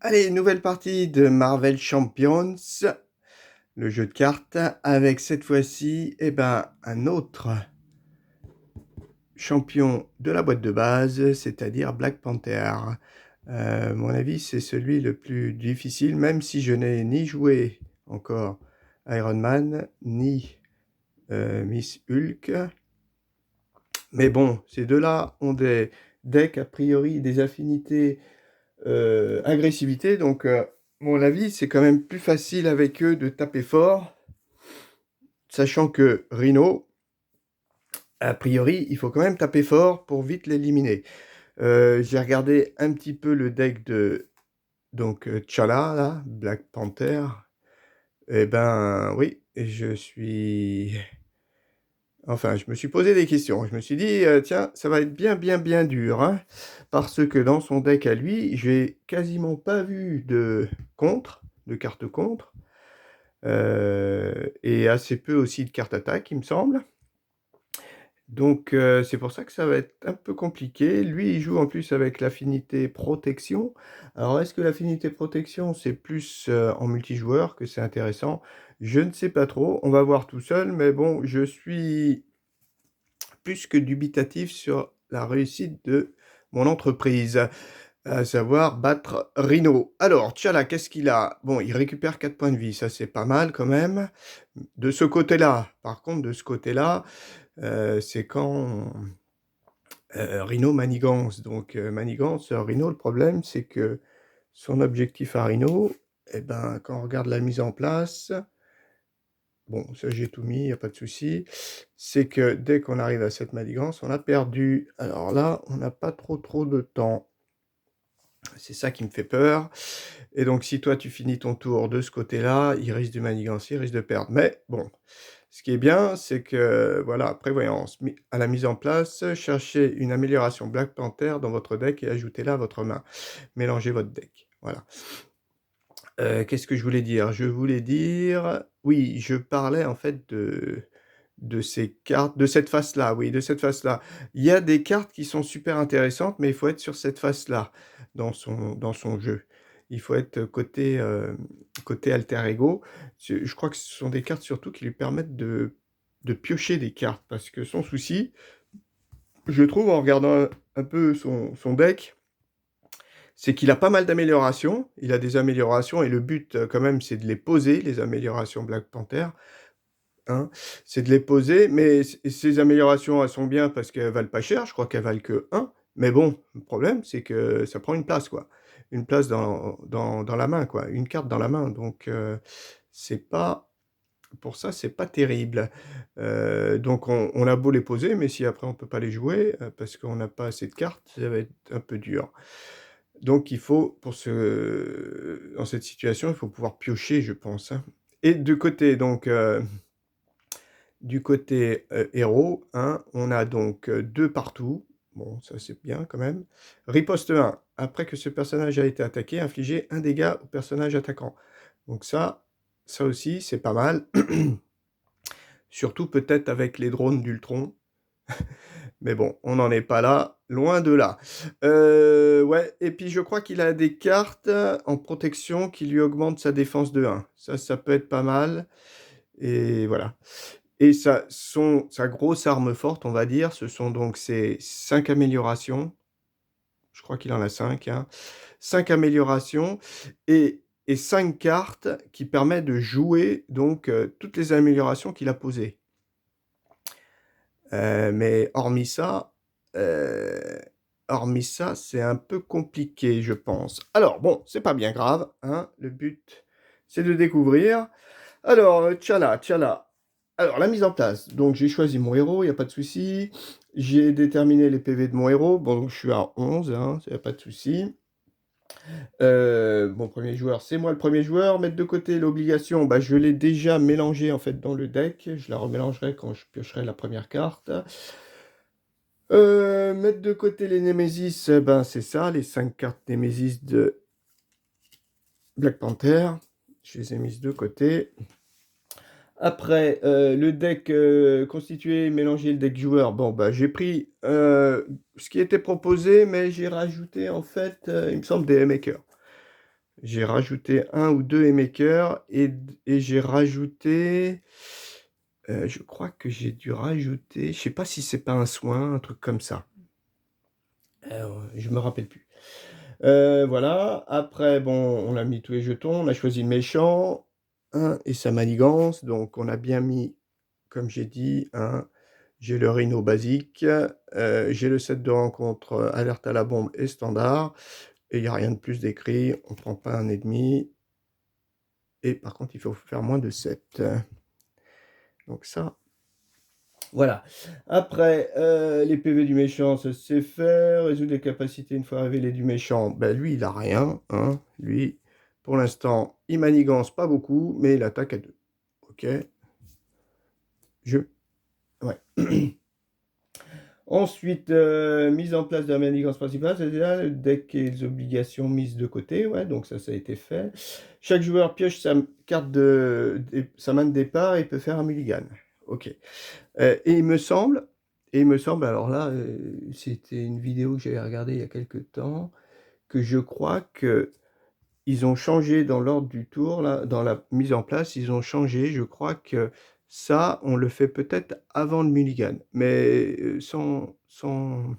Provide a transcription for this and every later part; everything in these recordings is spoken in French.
Allez, nouvelle partie de Marvel Champions, le jeu de cartes, avec cette fois-ci, un autre champion de la boîte de base, c'est-à-dire Black Panther. Mon avis, c'est celui le plus difficile, même si je n'ai ni joué encore Iron Man, ni Miss Hulk. Mais bon, ces deux-là ont des decks, a priori, des affinités agressivité, donc mon avis, c'est quand même plus facile avec eux de taper fort, sachant que Rhino, a priori, il faut quand même taper fort pour vite l'éliminer. J'ai regardé un petit peu le deck de T'Challa, là, Black Panther. Eh ben oui, je me suis posé des questions. Je me suis dit, tiens, ça va être bien dur, hein, parce que dans son deck à lui, j'ai quasiment pas vu de cartes contre, et assez peu aussi de cartes attaque, il me semble. Donc, c'est pour ça que ça va être un peu compliqué. Lui, il joue en plus avec l'affinité protection. Alors, est-ce que l'affinité protection, c'est plus en multijoueur que c'est intéressant? Je ne sais pas trop. On va voir tout seul, mais bon, je suis plus que dubitatif sur la réussite de mon entreprise, à savoir battre Rhino. Alors, T'Challa, qu'est-ce qu'il a? Bon, il récupère 4 points de vie, ça c'est pas mal quand même. De ce côté-là, par contre, de ce côté-là, c'est quand Rhino manigance. Donc, manigance, Rhino, le problème, c'est que son objectif à Rhino, quand on regarde la mise en place, bon, ça j'ai tout mis, il n'y a pas de souci. C'est que dès qu'on arrive à cette manigance, on a perdu. Alors là, on n'a pas trop de temps. C'est ça qui me fait peur. Et donc, si toi, tu finis ton tour de ce côté-là, il risque de manigancer, il risque de perdre. Mais bon, ce qui est bien, c'est que, voilà, prévoyance. À la mise en place, cherchez une amélioration Black Panther dans votre deck et ajoutez-la à votre main. Mélangez votre deck. Voilà. Qu'est-ce que je voulais dire? Je voulais dire... Oui, je parlais en fait de ces cartes, de cette face-là, oui, de cette face-là. Il y a des cartes qui sont super intéressantes, mais il faut être sur cette face-là dans son jeu. Il faut être côté alter ego. Je crois que ce sont des cartes surtout qui lui permettent de piocher des cartes, parce que son souci, je trouve, en regardant un peu son deck, c'est qu'il a pas mal d'améliorations. Il a des améliorations, et le but, quand même, c'est de les poser, les améliorations Black Panther. Hein, c'est de les poser, mais ces améliorations, elles sont bien parce qu'elles valent pas cher. Je crois qu'elles valent que 1. Mais bon, le problème, c'est que ça prend une place, quoi. Une place dans la main, quoi. Une carte dans la main. Donc, c'est pas... Pour ça, c'est pas terrible. Donc, on a beau les poser, mais si après on peut pas les jouer, parce qu'on n'a pas assez de cartes, ça va être un peu dur. Donc, il faut, dans cette situation, il faut pouvoir piocher, je pense, hein. Et de côté, donc... Du côté héros, hein, on a donc 2 partout. Bon, ça c'est bien quand même. Riposte 1. Après que ce personnage a été attaqué, infligez un dégât au personnage attaquant. Donc ça aussi, c'est pas mal. Surtout peut-être avec les drones d'Ultron. Mais bon, on n'en est pas là, loin de là. Ouais, et puis je crois qu'il a des cartes en protection qui lui augmentent sa défense de 1. Ça peut être pas mal. Et voilà. Et sa grosse arme forte, on va dire, ce sont donc ses 5 améliorations. Je crois qu'il en a 5, hein. 5 améliorations et 5 cartes qui permettent de jouer donc toutes les améliorations qu'il a posées. Mais euh, hormis ça, c'est un peu compliqué, je pense. Alors bon, c'est pas bien grave, hein. Le but, c'est de découvrir. Alors, T'Challa. Alors, la mise en place. Donc, j'ai choisi mon héros, il n'y a pas de souci. J'ai déterminé les PV de mon héros. Bon, donc, je suis à 11, hein, il n'y a pas de souci. Bon, premier joueur, c'est moi le premier joueur. Mettre de côté l'obligation, bah, je l'ai déjà mélangé en fait dans le deck. Je la remélangerai quand je piocherai la première carte. Mettre de côté les Némésis, ben, c'est ça, les 5 cartes Némésis de Black Panther. Je les ai mises de côté. Après, le deck constitué, mélanger le deck joueur. Bon, bah, j'ai pris ce qui était proposé, mais j'ai rajouté, en fait, il me semble, des makers. J'ai rajouté 1 ou 2 haymakers et j'ai rajouté, je crois que j'ai dû rajouter, je sais pas si c'est pas un soin, un truc comme ça. Je me rappelle plus. Voilà, après bon, on a mis tous les jetons, on a choisi le méchant, hein, et sa manigance, donc on a bien mis, comme j'ai dit, hein, j'ai le Rhino basique, j'ai le set de rencontre, alerte à la bombe et standard, et il y a rien de plus décrit, on prend pas un ennemi et par contre il faut faire moins de 7. Donc ça, voilà. Après, les PV du méchant, ça c'est fait. Résoudre les capacités une fois révélé du méchant, ben lui il a rien, hein. Lui, pour l'instant, il manigance pas beaucoup, mais il attaque à 2. OK. Je ouais. Ensuite, mise en place de la manigance principale, c'est-à-dire le deck et les obligations mises de côté, ouais, donc ça a été fait. Chaque joueur pioche sa carte sa main de départ et il peut faire un mulligan. OK. Et il me semble, alors là, c'était une vidéo que j'avais regardée il y a quelque temps, que je crois qu'ils ont changé dans l'ordre du tour, là, dans la mise en place, ils ont changé. Je crois que ça, on le fait peut-être avant le mulligan, mais sans en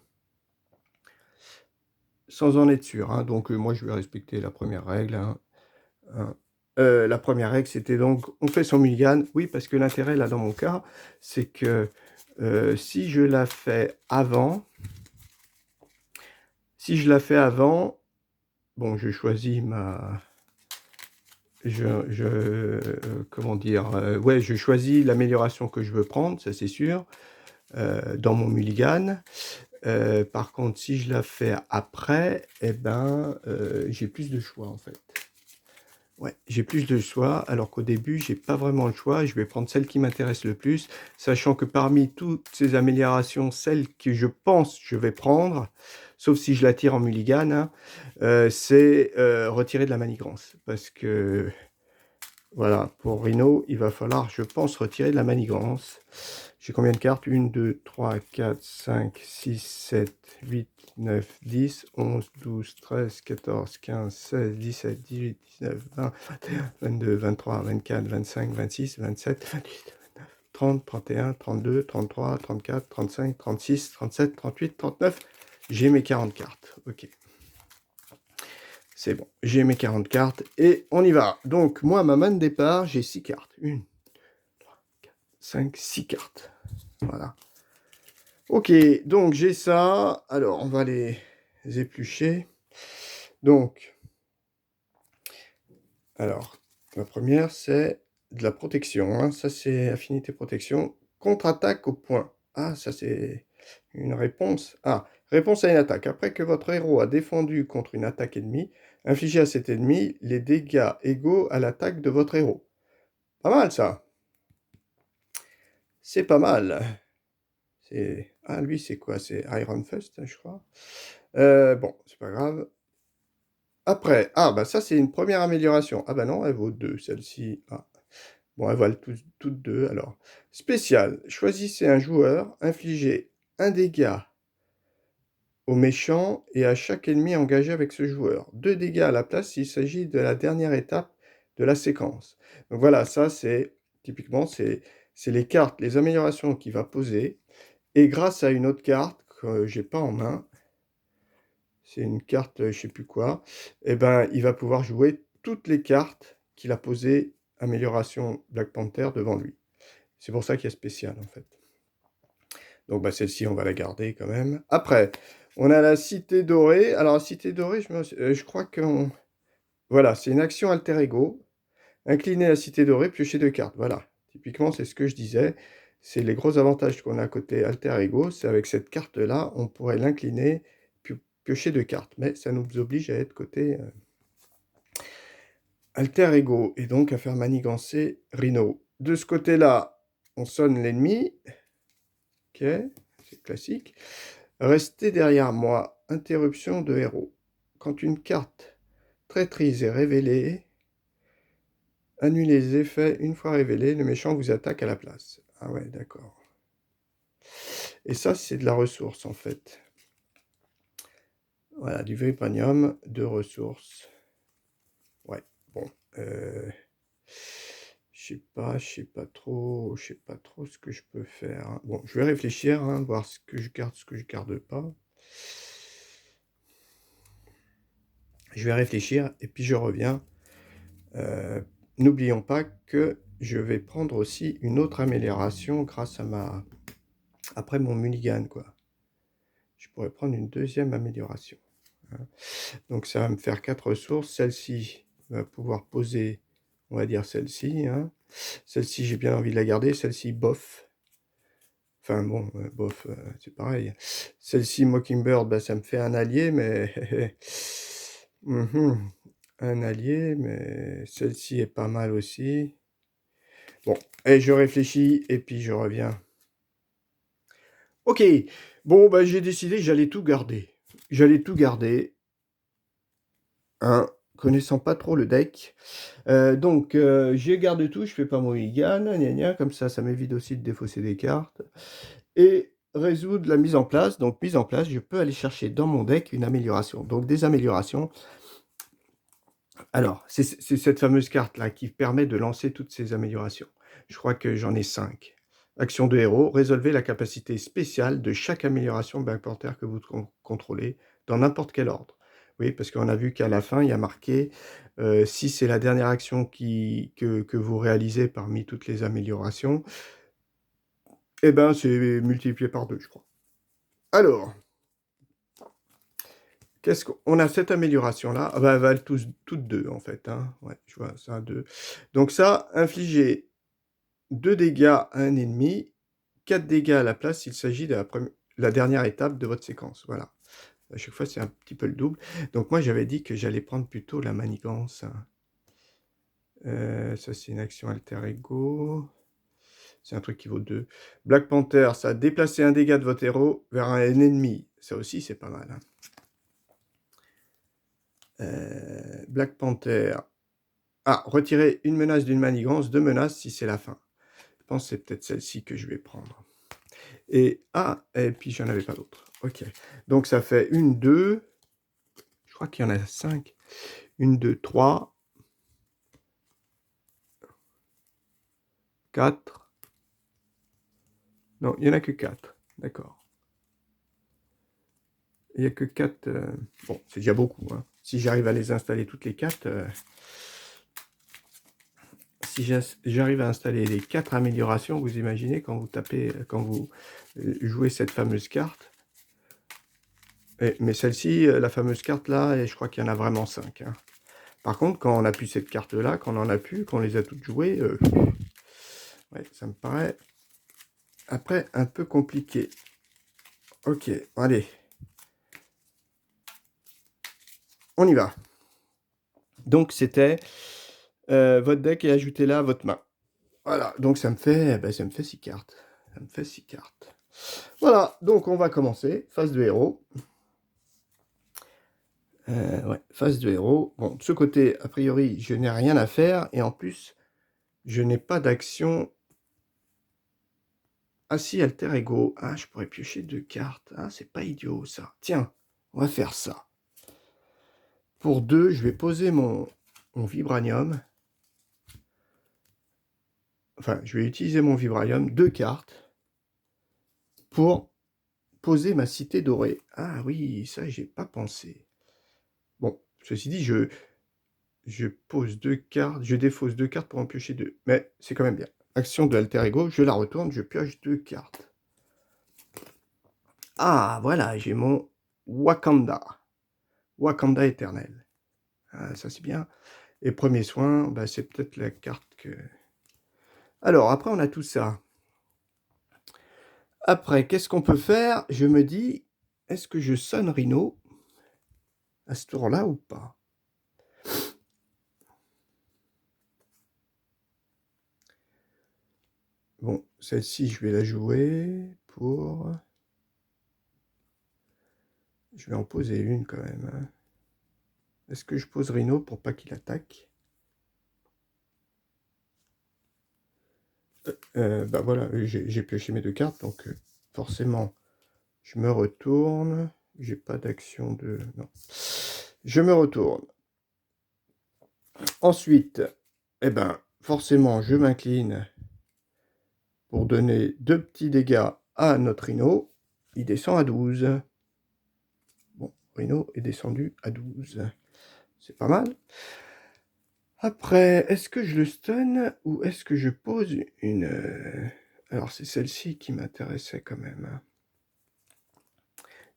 être sûr, hein. Donc moi, je vais respecter la première règle, hein, hein. La première règle, c'était donc, on fait son mulligan. Oui, parce que l'intérêt, là, dans mon cas, c'est que si je la fais avant, bon, je choisis comment dire, ouais, je choisis l'amélioration que je veux prendre, ça c'est sûr, dans mon mulligan. Par contre, si je la fais après, eh ben, j'ai plus de choix en fait. Ouais, j'ai plus de choix, alors qu'au début, j'ai pas vraiment le choix. Je vais prendre celle qui m'intéresse le plus, sachant que parmi toutes ces améliorations, celle que je pense je vais prendre, sauf si je la tire en mulligan, hein, c'est retirer de la manigance. Parce que, voilà, pour Rhino, il va falloir, je pense, retirer de la manigance. J'ai combien de cartes? 1, 2, 3, 4, 5, 6, 7, 8, 9, 10, 11, 12, 13, 14, 15, 16, 17, 18, 19, 20, 21, 22, 23, 24, 25, 26, 27, 28, 29, 30, 31, 32, 33, 34, 35, 36, 37, 38, 39. J'ai mes 40 cartes. Ok. C'est bon. J'ai mes 40 cartes et on y va. Donc, moi, ma main de départ, j'ai 6 cartes. 1, 3, 4, 5, 6 cartes. Voilà. Ok, donc j'ai ça. Alors, on va les éplucher. Donc, alors, la première, c'est de la protection, hein. Ça, c'est affinité protection. Contre-attaque au point. Ah, ça, c'est une réponse. Ah, réponse à une attaque. Après que votre héros a défendu contre une attaque ennemie, infligez à cet ennemi les dégâts égaux à l'attaque de votre héros. Pas mal, ça. C'est pas mal. Ah, lui, c'est quoi? C'est Iron Fist, je crois. Bon, c'est pas grave. Après, ah bah ça c'est une première amélioration. Ah bah non, elle vaut 2, celle-ci. Ah. Bon, elles valent toutes 2 alors. Spécial, choisissez un joueur, infligez un dégât au méchant et à chaque ennemi engagé avec ce joueur. 2 dégâts à la place s'il s'agit de la dernière étape de la séquence. Donc voilà, ça c'est typiquement c'est les cartes, les améliorations qu'il va poser. Et grâce à une autre carte que j'ai pas en main, c'est une carte, je sais plus quoi, et ben, il va pouvoir jouer toutes les cartes qu'il a posées, amélioration Black Panther, devant lui. C'est pour ça qu'il y a spécial, en fait. Donc, bah, celle-ci, on va la garder quand même. Après, on a la Cité Dorée. Alors, la Cité Dorée, je crois que... Voilà, c'est une action alter ego. Incliner la Cité Dorée, piocher 2 cartes. Voilà, typiquement, c'est ce que je disais. C'est les gros avantages qu'on a à côté alter ego. C'est avec cette carte-là, on pourrait l'incliner, piocher 2 cartes. Mais ça nous oblige à être côté alter ego et donc à faire manigancer Rhino. De ce côté-là, on sonne l'ennemi. Ok, c'est classique. Restez derrière moi. Interruption de héros. Quand une carte traîtrise est révélée, annulez les effets une fois révélés, le méchant vous attaque à la place. Ah ouais, d'accord. Et ça, c'est de la ressource, en fait. Voilà, du vibranium, de ressources. Ouais, bon, je sais pas trop ce que je peux faire, hein. Bon, je vais réfléchir, hein, voir ce que je garde pas. Je vais réfléchir et puis je reviens. N'oublions pas que je vais prendre aussi une autre amélioration grâce à après mon mulligan, quoi. Je pourrais prendre une deuxième amélioration, hein. Donc ça va me faire 4 ressources. Celle-ci va pouvoir poser, on va dire celle-ci, hein. Celle-ci, j'ai bien envie de la garder. Celle-ci, bof. Enfin bon, bof, c'est pareil. Celle-ci, Mockingbird, bah, ça me fait un allié, mais mmh un allié, mais celle-ci est pas mal aussi. Bon, et je réfléchis et puis je reviens. OK, bon, bah, j'ai décidé que j'allais tout garder. J'allais tout garder, hein, connaissant pas trop le deck. Donc, je garde tout, je fais pas mulligan, gna gna, comme ça m'évite aussi de défausser des cartes. Et résoudre la mise en place. Donc, mise en place, je peux aller chercher dans mon deck une amélioration. Donc, des améliorations. Alors, c'est cette fameuse carte-là qui permet de lancer toutes ces améliorations. Je crois que j'en ai 5. Action de héros, résolvez la capacité spéciale de chaque amélioration Black que vous contrôlez dans n'importe quel ordre. Oui, parce qu'on a vu qu'à la fin, il y a marqué si c'est la dernière action que vous réalisez parmi toutes les améliorations, eh ben c'est multiplié par 2, je crois. Alors, qu'est-ce qu'on a cette amélioration-là? Ah bah, elles valent toutes 2 en fait, hein. Ouais, je vois ça, 2. Donc ça, infliger 2 dégâts à un ennemi, 4 dégâts à la place s'il s'agit de la dernière étape de votre séquence. Voilà. À chaque fois, c'est un petit peu le double. Donc moi, j'avais dit que j'allais prendre plutôt la manigance, hein. Ça, c'est une action alter ego. C'est un truc qui vaut 2. Black Panther, ça a déplacé un dégât de votre héros vers un ennemi. Ça aussi, c'est pas mal, hein. Black Panther. Ah, retirer une menace d'une manigance, 2 menaces si c'est la fin. Je pense que c'est peut-être celle-ci que je vais prendre. Et puis j'en avais pas d'autres. Ok. Donc ça fait 1, 2. Je crois qu'il y en a 5. 1, 2, 3. 4. Non, il n'y en a que 4. D'accord. Il n'y a que 4. Bon, c'est déjà beaucoup, hein. Si j'arrive à les installer toutes les 4. Si j'arrive à installer les 4 améliorations, vous imaginez quand vous jouez cette fameuse carte. Mais celle-ci, la fameuse carte là, et je crois qu'il y en a vraiment 5, hein. Par contre, quand on a plus cette carte-là, qu'on en a plus, qu'on les a toutes jouées, ouais, ça me paraît après un peu compliqué. Ok, allez. On y va. Donc c'était votre deck et ajoutez-la à votre main. Voilà, donc ça me fait 6 cartes. Ça me fait 6 cartes. Voilà, donc on va commencer. Phase de héros. Ouais, phase de héros. Bon, de ce côté, a priori, je n'ai rien à faire. Et en plus, je n'ai pas d'action. Ah si, alter ego. Ah, je pourrais piocher 2 cartes. Ah, c'est pas idiot ça. Tiens, on va faire ça. Pour 2, je vais poser mon vibranium. Enfin, je vais utiliser mon vibranium, 2 cartes, pour poser ma cité dorée. Ah oui, ça, j'ai pas pensé. Bon, ceci dit, je pose 2 cartes, je défausse 2 cartes pour en piocher 2. Mais c'est quand même bien. Action de alter ego, je la retourne, je pioche 2 cartes. Ah, voilà, j'ai mon Wakanda. Wakanda éternel. Ah, ça, c'est bien. Et premier soin, bah, c'est peut-être la carte que... Alors, après, on a tout ça. Après, qu'est-ce qu'on peut faire? Je me dis, est-ce que je sonne Rhino à ce tour-là ou pas? Bon, celle-ci, je vais la jouer pour... Je vais en poser une quand même, hein. Est-ce que je pose Rhino pour pas qu'il attaque? Bah voilà, j'ai pioché mes 2 cartes, donc forcément, je me retourne. J'ai pas d'action de... Non. Je me retourne. Ensuite, eh ben, forcément, je m'incline pour donner 2 petits dégâts à notre Rhino. Il descend à 12. Bon, Rhino est descendu à 12. C'est pas mal. Après, est-ce que je le stun ou est-ce que je pose une... Alors, c'est celle-ci qui m'intéressait quand même.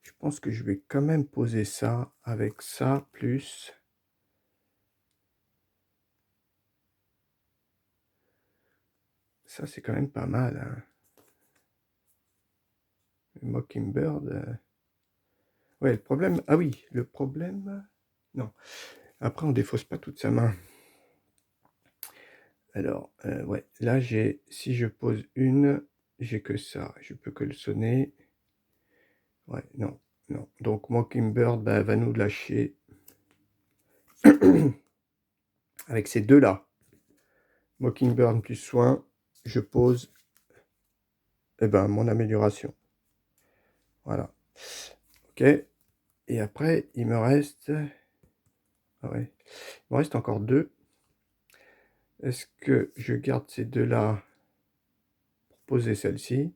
Je pense que je vais quand même poser ça avec ça, plus... Ça, c'est quand même pas mal. Hein. Mockingbird... Ouais, le problème... Ah oui, le problème... Non. Après, on défausse pas toute sa main. Alors, ouais, là, j'ai... Si je pose une, j'ai que ça. Je peux que le sonner. Ouais, non, non. Donc, Mockingbird bah, va nous lâcher avec ces deux-là. Mockingbird plus soin, je pose eh ben, mon amélioration. Voilà. Ok. Et après, il me reste... Ah ouais. Il me reste encore deux. Est-ce que je garde ces deux-là pour poser celle-ci?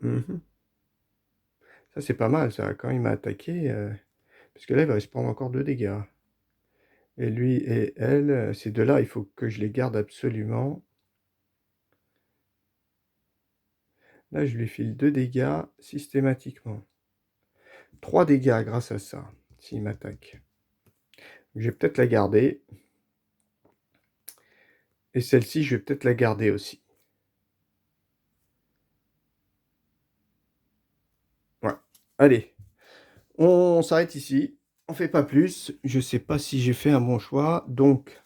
Ça, c'est pas mal, ça. Quand il m'a attaqué... Parce que là, il va se prendre encore 2 dégâts. Et lui et elle, ces deux-là, il faut que je les garde absolument. Là, je lui file 2 dégâts systématiquement. 3 dégâts grâce à ça, s'il m'attaque. Je vais peut-être la garder. Et celle-ci, je vais peut-être la garder aussi. Ouais. Allez, on s'arrête ici. On fait pas plus. Je sais pas si j'ai fait un bon choix. Donc,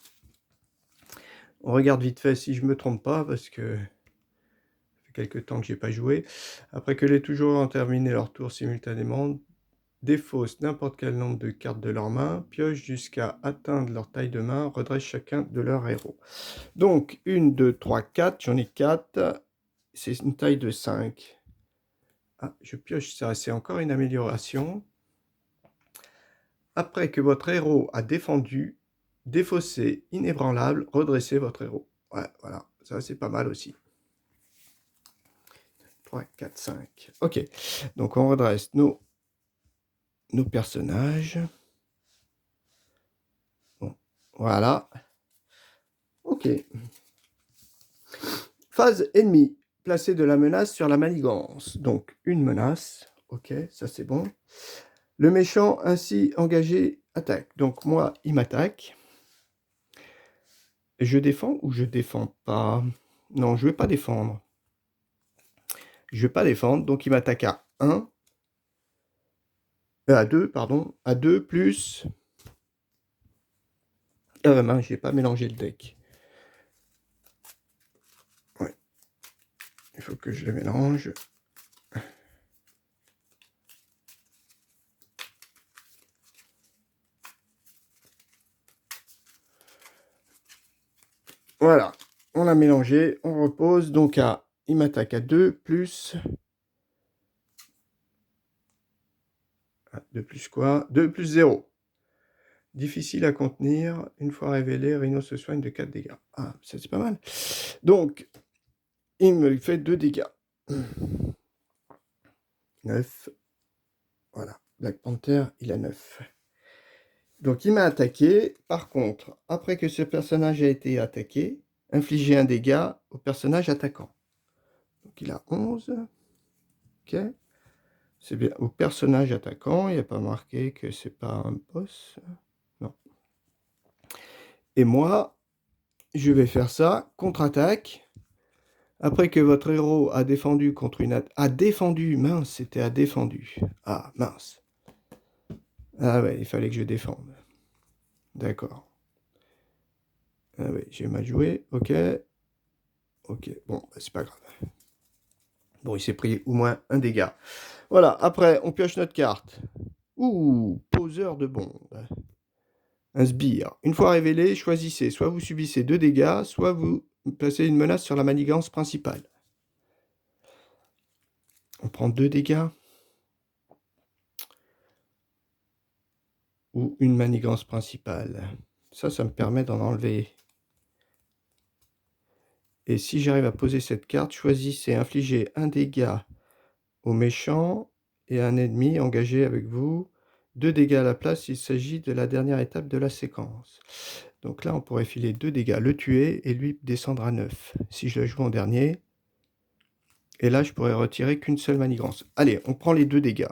on regarde vite fait si je me trompe pas, parce que ça fait quelques temps que j'ai pas joué. Après que les joueurs ont terminé leur tour simultanément, défaussent n'importe quel nombre de cartes de leur main, piochent jusqu'à atteindre leur taille de main, redressent chacun de leurs héros. Donc, 1, 2, 3, 4, j'en ai 4. C'est une taille de 5. Ah, je pioche ça, c'est encore une amélioration. Après que votre héros a défendu, défaussez, inébranlable, redressez votre héros. Ouais, voilà, ça c'est pas mal aussi. 3, 4, 5. Ok, donc on redresse nos personnages. Bon, voilà. Ok. Phase ennemie. Placez de la menace sur la manigance. Donc, une menace. Ok, ça c'est bon. Le méchant ainsi engagé attaque. Donc, moi, il m'attaque. Je défends ou je défends pas? Non, je ne vais pas défendre. Je ne vais pas défendre. Donc, il m'attaque à 1. À 2, pardon. À 2 plus... mince, je n'ai pas mélangé le deck. Ouais. Il faut que je le mélange. Voilà, on l'a mélangé, on repose, donc il m'attaque à 2 plus... 2 plus quoi? 2 plus 0. Difficile à contenir, une fois révélé, Rhino se soigne de 4 dégâts. Ah, ça c'est pas mal. Donc, il me fait 2 dégâts. 9. Voilà, Black Panther, il a 9. Donc il m'a attaqué. Par contre, après que ce personnage a été attaqué, infligez un dégât au personnage attaquant. Donc il a 11. Ok. C'est bien au personnage attaquant. Il n'y a pas marqué que c'est pas un boss. Non. Et moi, je vais faire ça. Contre-attaque. Après que votre héros a défendu contre une... A défendu. Mince, c'était a défendu. Ah, mince. Ah ouais, il fallait que je défende. D'accord. Ah ouais, j'ai mal joué. Ok. Ok, bon, bah, c'est pas grave. Bon, il s'est pris au moins un dégât. Voilà, après, on pioche notre carte. Ouh, poseur de bombe. Un sbire. Une fois révélé, choisissez. Soit vous subissez 2 dégâts, soit vous placez une menace sur la manigance principale. On prend 2 dégâts. Ou une manigance principale. ça me permet d'en enlever. Et si j'arrive à poser cette carte, choisissez, infligez un dégât au méchant et un ennemi engagé avec vous. 2 dégâts à la place, il s'agit de la dernière étape de la séquence. Donc là, on pourrait filer 2 dégâts, le tuer et lui descendre à 9. Si je le joue en dernier. Et là, je pourrais retirer qu'une seule manigance. Allez, on prend les 2 dégâts.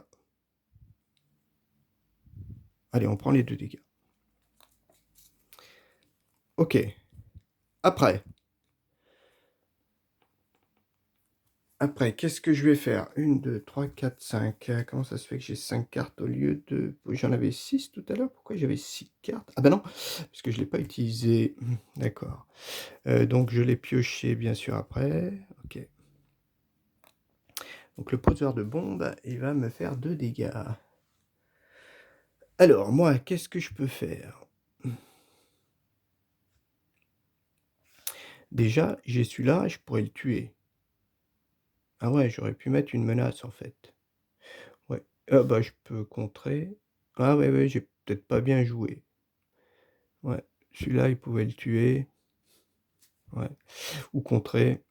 Allez, on prend les 2 dégâts. Ok. Après, qu'est-ce que je vais faire? 1, 2, 3, 4, 5. Comment ça se fait que j'ai 5 cartes au lieu de... J'en avais 6 tout à l'heure. Pourquoi j'avais 6 cartes? Ah ben non, parce que je ne l'ai pas utilisé. D'accord. Donc, je l'ai pioché, bien sûr, après. Ok. Donc, le poseur de bombe, il va me faire 2 dégâts. Alors, moi, qu'est-ce que je peux faire? Déjà, j'ai celui-là, je pourrais le tuer. Ah ouais, j'aurais pu mettre une menace, en fait. Ouais. Ah bah, je peux contrer. Ah ouais, j'ai peut-être pas bien joué. Ouais. Celui-là, il pouvait le tuer. Ouais. Ou contrer.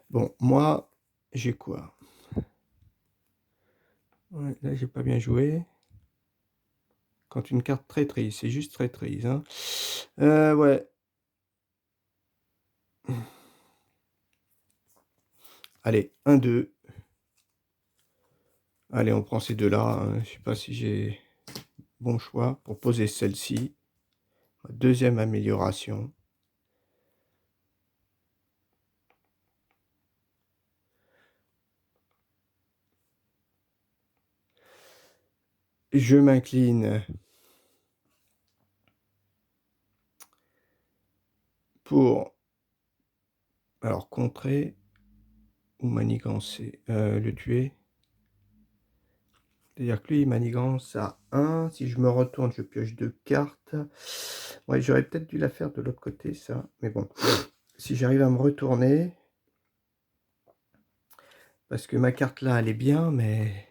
Bon, moi, j'ai quoi? Ouais, là, j'ai pas bien joué. Quand une carte traîtrise, c'est juste traîtrise, hein. Ouais. Allez, 1, 2. Allez, on prend ces deux-là, hein. Je sais pas si j'ai bon choix pour poser celle-ci. Deuxième amélioration. Je m'incline pour, alors, contrer ou manigancer, le tuer. C'est-à-dire que lui, il manigance à 1. Si je me retourne, je pioche 2 cartes. Ouais, j'aurais peut-être dû la faire de l'autre côté, ça. Mais bon, si j'arrive à me retourner, parce que ma carte là, elle est bien, mais...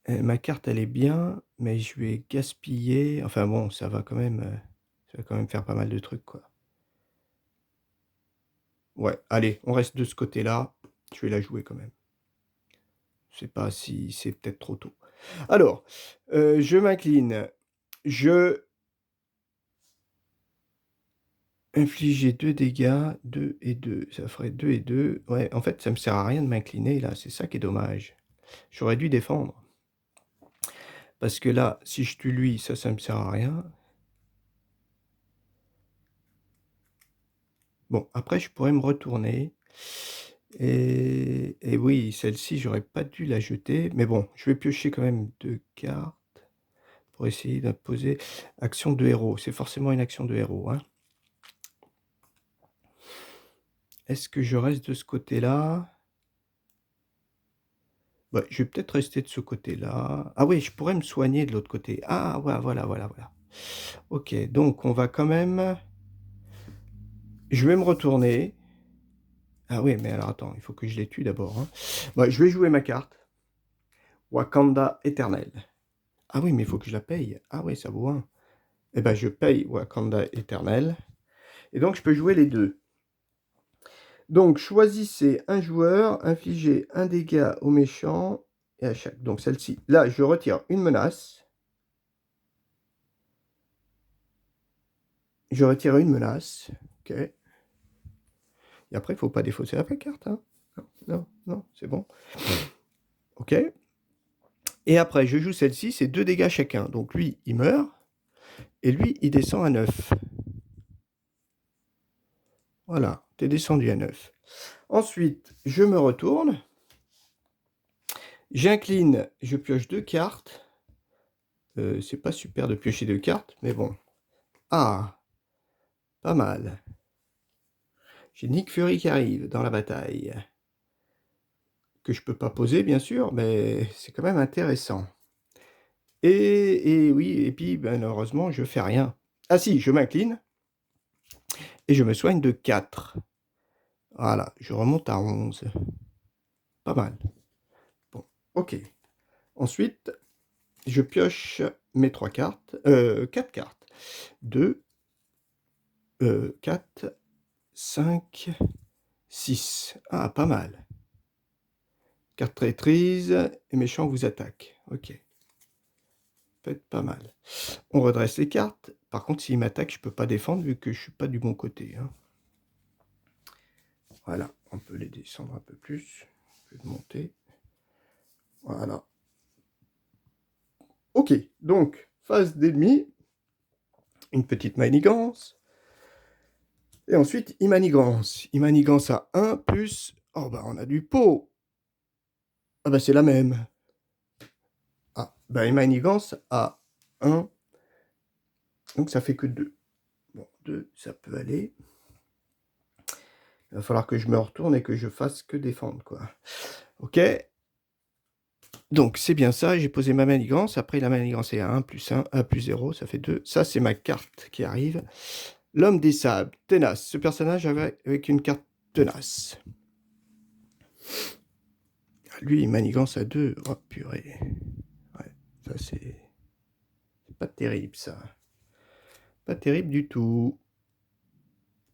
ma carte, elle est bien, mais je vais gaspiller. Enfin bon, ça va quand même faire pas mal de trucs, quoi. Ouais, allez, on reste de ce côté-là. Je vais la jouer quand même. Je sais pas si c'est peut-être trop tôt. Alors, je m'incline. Je infliger 2 dégâts, 2 et 2. Ça ferait 2 et 2. Ouais, en fait, ça me sert à rien de m'incliner, là. C'est ça qui est dommage. J'aurais dû défendre. Parce que là, si je tue lui, ça me sert à rien. Bon, après, je pourrais me retourner. Et oui, celle-ci, j'aurais pas dû la jeter. Mais bon, je vais piocher quand même 2 cartes pour essayer d'imposer action de héros. C'est forcément une action de héros, hein. Est-ce que je reste de ce côté-là? Ouais, je vais peut-être rester de ce côté-là. Ah oui, je pourrais me soigner de l'autre côté. Ah, ouais, voilà. Ok, donc on va quand même... Je vais me retourner. Ah oui, mais alors attends, il faut que je les tue d'abord, hein. Bah, je vais jouer ma carte. Wakanda éternel. Ah oui, mais il faut que je la paye. Ah oui, ça vaut 1. Eh ben, je paye Wakanda éternel. Et donc, je peux jouer les deux. Donc, choisissez un joueur, infligez un dégât au méchant et à chaque. Donc, celle-ci. Là, je retire une menace. Je retire une menace. Ok. Et après, il ne faut pas défausser la carte, hein. Non, c'est bon. Ok. Et après, je joue celle-ci, c'est 2 dégâts chacun. Donc lui, il meurt. Et lui, il descend à 9. Voilà, t'es descendu à 9. Ensuite, je me retourne. J'incline, je pioche 2 cartes. C'est pas super de piocher 2 cartes, mais bon. Ah, pas mal. J'ai Nick Fury qui arrive dans la bataille. Que je peux pas poser, bien sûr, mais c'est quand même intéressant. Et oui, et puis, ben, heureusement, je fais rien. Ah si, je m'incline. Et je me soigne de 4. Voilà, je remonte à 11. Pas mal. Bon, ok. Ensuite, je pioche mes 3 cartes, 4 cartes. 2, 4, 5, 6. Ah, pas mal. Carte traîtrise et méchant vous attaque. OK, peut être pas mal. On redresse les cartes. Par contre, s'il m'attaque, je peux pas défendre vu que je suis pas du bon côté, hein. Voilà, on peut les descendre un peu plus. Je vais monter. Voilà. OK, donc phase d'ennemi, une petite manigance. Et ensuite, Immanigance. Immanigance à 1 plus... Oh bah on a du pot. Ah bah c'est la même. Ah, bah Immanigance à 1. Donc ça fait que 2. Bon, 2, ça peut aller. Il va falloir que je me retourne et que je fasse que défendre, quoi. OK. Donc c'est bien ça, j'ai posé ma manigance. Après la manigance est à 1 plus 1, 1 plus 0, ça fait 2. Ça c'est ma carte qui arrive. L'homme des sables, tenace. Ce personnage avec une carte tenace. Lui, il manigance à 2. Oh purée. Ouais, ça c'est pas terrible ça. Pas terrible du tout.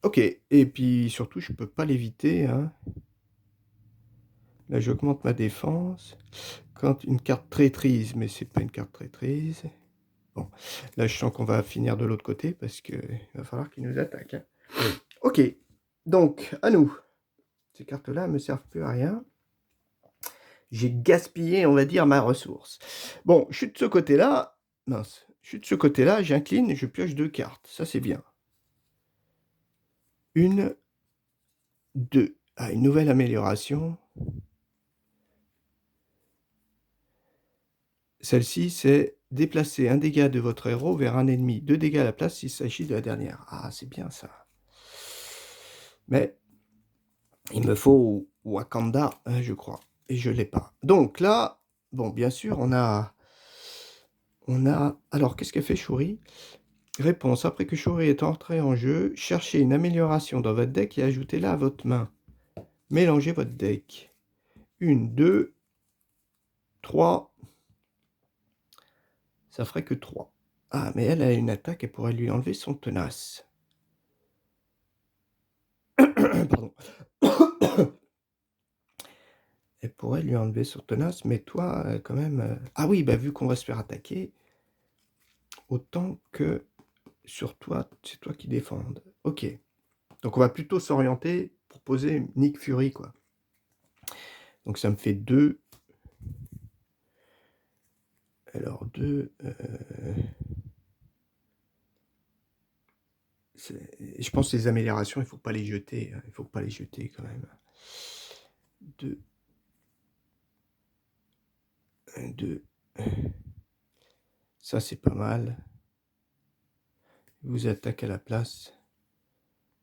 OK, et puis surtout je peux pas l'éviter, hein. Là j'augmente ma défense. Quand une carte traîtrise, mais c'est pas une carte traîtrise. Bon, là je sens qu'on va finir de l'autre côté parce que il va falloir qu'il nous attaque, hein. OK, donc à nous. Ces cartes-là me servent plus à rien. J'ai gaspillé, on va dire, ma ressource. Bon, je suis de ce côté-là. Mince. Je suis de ce côté-là, j'incline, je pioche 2 cartes. Ça, c'est bien. 1, 2. Ah, une nouvelle amélioration. Celle-ci, c'est déplacer un dégât de votre héros vers un ennemi. 2 dégâts à la place s'il s'agit de la dernière. Ah, c'est bien ça. Mais il me faut Wakanda, hein, je crois. Et je ne l'ai pas. Donc là, bon, bien sûr, on a... Alors, qu'est-ce qu'elle fait, Shuri? Réponse. Après que Shuri est entré en jeu, cherchez une amélioration dans votre deck et ajoutez-la à votre main. Mélangez votre deck. 1, 2, 3. Ça ferait que 3. Ah, mais elle a une attaque, elle pourrait lui enlever son tenace. Pardon. Elle pourrait lui enlever son tenace, mais toi, quand même... Ah oui, bah vu qu'on va se faire attaquer, autant que sur toi, c'est toi qui défendes. Ok. Donc on va plutôt s'orienter pour poser Nick Fury, quoi. Donc ça me fait 2. Alors 2... Je pense que les améliorations, il ne faut pas les jeter. Il ne faut pas les jeter quand même. 2. 1, 2. Ça, c'est pas mal. Vous attaque à la place.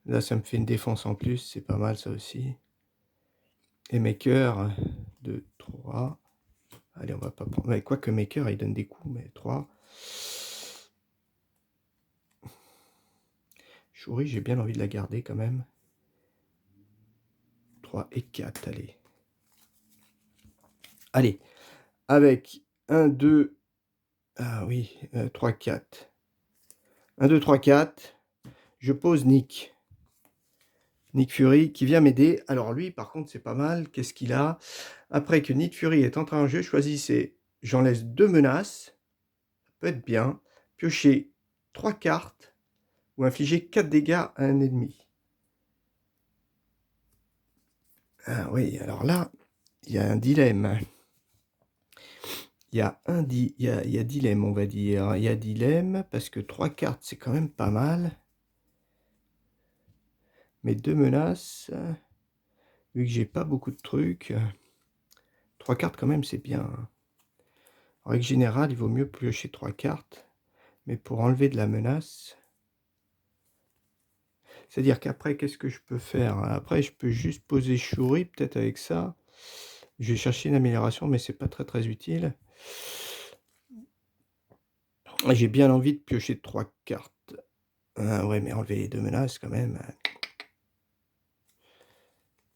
Là, ça me fait une défense en plus. C'est pas mal, ça aussi. Et Maker, 2, 3. Allez, on va pas prendre... Quoique Maker, il donne des coups, mais 3. Shuri, j'ai bien envie de la garder quand même. 3 et 4, allez. Allez, avec 1, 2... Ah oui, 3, 4. 1, 2, 3, 4. Je pose Nick. Nick Fury qui vient m'aider. Alors lui, par contre, c'est pas mal. Qu'est-ce qu'il a? Après que Nick Fury est entré en jeu, choisissez. J'en laisse 2 menaces. Ça peut être bien. Piochez 3 cartes ou infliger 4 dégâts à un ennemi. Ah oui, alors là, il y a un dilemme. Il y a dilemme, on va dire. Il y a dilemme parce que 3 cartes, c'est quand même pas mal. Mais 2 menaces, vu que j'ai pas beaucoup de trucs, 3 cartes quand même, c'est bien. En règle générale, il vaut mieux piocher 3 cartes. Mais pour enlever de la menace... C'est-à-dire qu'après, qu'est-ce que je peux faire? Après, je peux juste poser Shuri, peut-être avec ça. Je vais chercher une amélioration, mais c'est pas très très utile. J'ai bien envie de piocher 3 cartes. Ah ouais, mais enlever les 2 menaces quand même.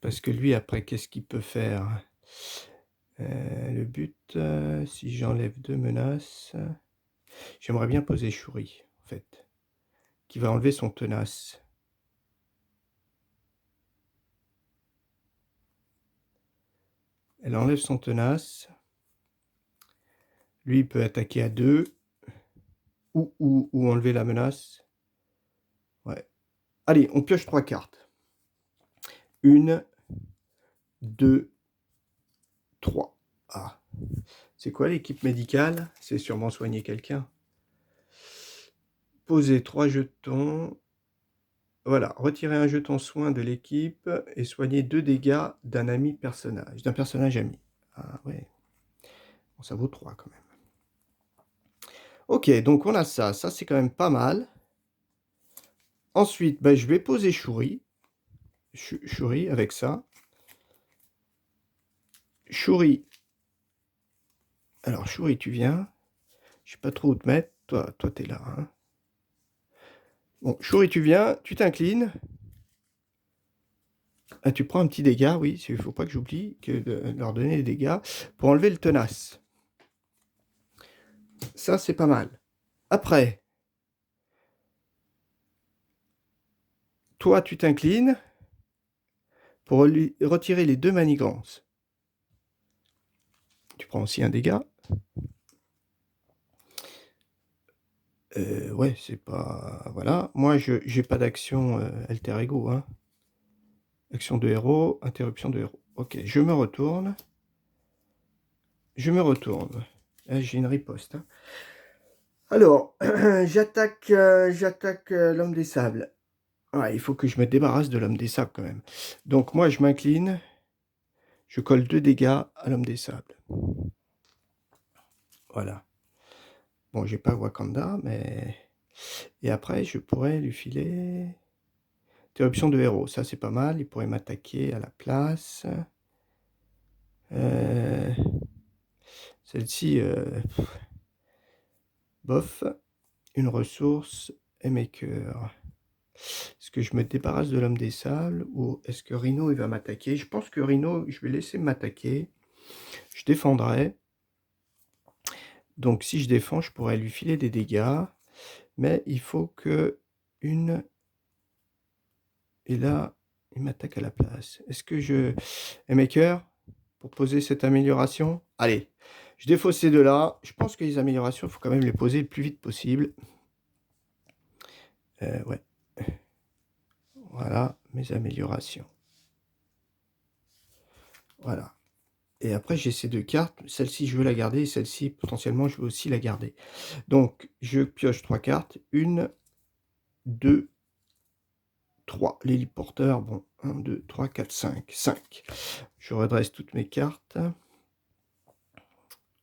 Parce que lui, après, qu'est-ce qu'il peut faire? Le but, si j'enlève 2 menaces... J'aimerais bien poser Shuri, en fait, qui va enlever son tenace. Elle enlève son tenace. Lui, il peut attaquer à 2 ou enlever la menace. Ouais. Allez, on pioche 3 cartes. 1, 2, 3. Ah. C'est quoi l'équipe médicale? C'est sûrement soigner quelqu'un. Poser 3 jetons. Voilà, retirer un jeton soin de l'équipe et soigner 2 dégâts d'un personnage ami. Ah ouais, bon, ça vaut 3 quand même. Ok, donc on a ça c'est quand même pas mal. Ensuite, je vais poser Shuri. Shuri avec ça. Shuri. Alors Shuri, tu viens. Je sais pas trop où te mettre. Toi t'es là. Hein. Bon, Shuri, tu viens, tu t'inclines. Ah, tu prends un petit dégât, oui, il ne faut pas que j'oublie de leur donner des dégâts pour enlever le tenace. Ça, c'est pas mal. Après, toi, tu t'inclines pour lui retirer les 2 manigances. Tu prends aussi un dégât. Ouais, c'est pas... Voilà. Moi, je n'ai pas d'action alter ego. Hein. Action de héros, interruption de héros. Ok, je me retourne. J'ai une riposte. Hein. Alors, j'attaque l'homme des sables. Ouais, il faut que je me débarrasse de l'homme des sables quand même. Donc moi, je m'incline. Je colle 2 dégâts à l'homme des sables. Voilà. Bon, j'ai pas Wakanda, mais... Et après, je pourrais lui filer... Interruption de héros, ça c'est pas mal. Il pourrait m'attaquer à la place. Celle-ci, bof. Une ressource et mes cœurs. Est-ce que je me débarrasse de l'homme des sables ou est-ce que Rhino il va m'attaquer? Je pense que Rhino, je vais laisser m'attaquer. Je défendrai. Donc si je défends, je pourrais lui filer des dégâts. Mais il faut que une... Et là, il m'attaque à la place. Est-ce que je... Maker, pour poser cette amélioration? Allez, je défausse ces deux-là. Je pense que les améliorations, il faut quand même les poser le plus vite possible. Ouais. Voilà, mes améliorations. Voilà. Et après, j'ai ces 2 cartes. Celle-ci, je veux la garder. Et celle-ci, potentiellement, je veux aussi la garder. Donc, je pioche 3 cartes. 1, 2, 3. L'héliporteur, bon, 1, 2, 3, 4, 5. 5. Je redresse toutes mes cartes.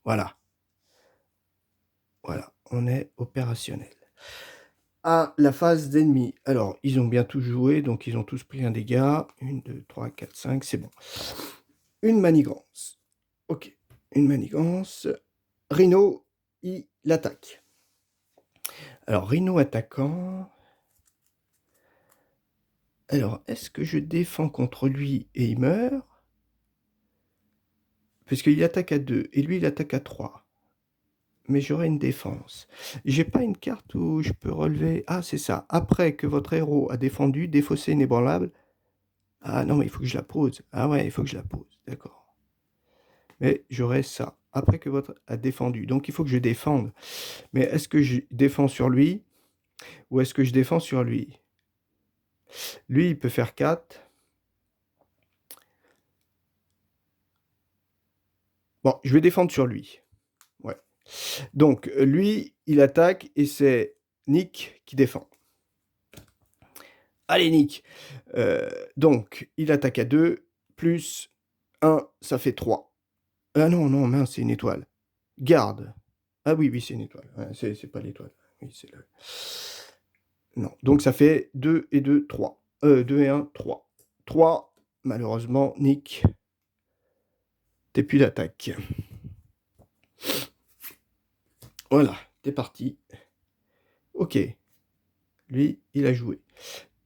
Voilà. Voilà, on est opérationnel. À la phase d'ennemi. Alors, ils ont bien tous joué, donc ils ont tous pris un dégât. 1, 2, 3, 4, 5, c'est bon. Une manigance. Ok, une manigance. Rhino, il attaque. Alors, Rhino attaquant. Alors, est-ce que je défends contre lui et il meurt? Parce qu'il attaque à 2 et lui il attaque à 3. Mais j'aurai une défense. J'ai pas une carte où je peux relever... Ah, c'est ça. Après que votre héros a défendu, défaussé inébranlable. Ah non, mais il faut que je la pose. Ah ouais, il faut que je la pose. D'accord. Mais j'aurai ça. Après que votre a défendu. Donc il faut que je défende. Mais est-ce que je défends sur lui ou est-ce que je défends sur lui? Lui, il peut faire 4. Bon, je vais défendre sur lui. Ouais. Donc, lui, il attaque et c'est Nick qui défend. Allez, Nick. Donc, il attaque à 2, plus 1, ça fait 3. Ah non, non, mince, c'est une étoile. Garde. Ah oui, oui, c'est une étoile. Ouais, c'est pas l'étoile. Oui, c'est le... Non, donc ça fait 2 et 2, 3. 2 et 1, 3. 3, malheureusement, Nick, t'es plus d'attaque. Voilà, t'es parti. Ok. Lui, il a joué.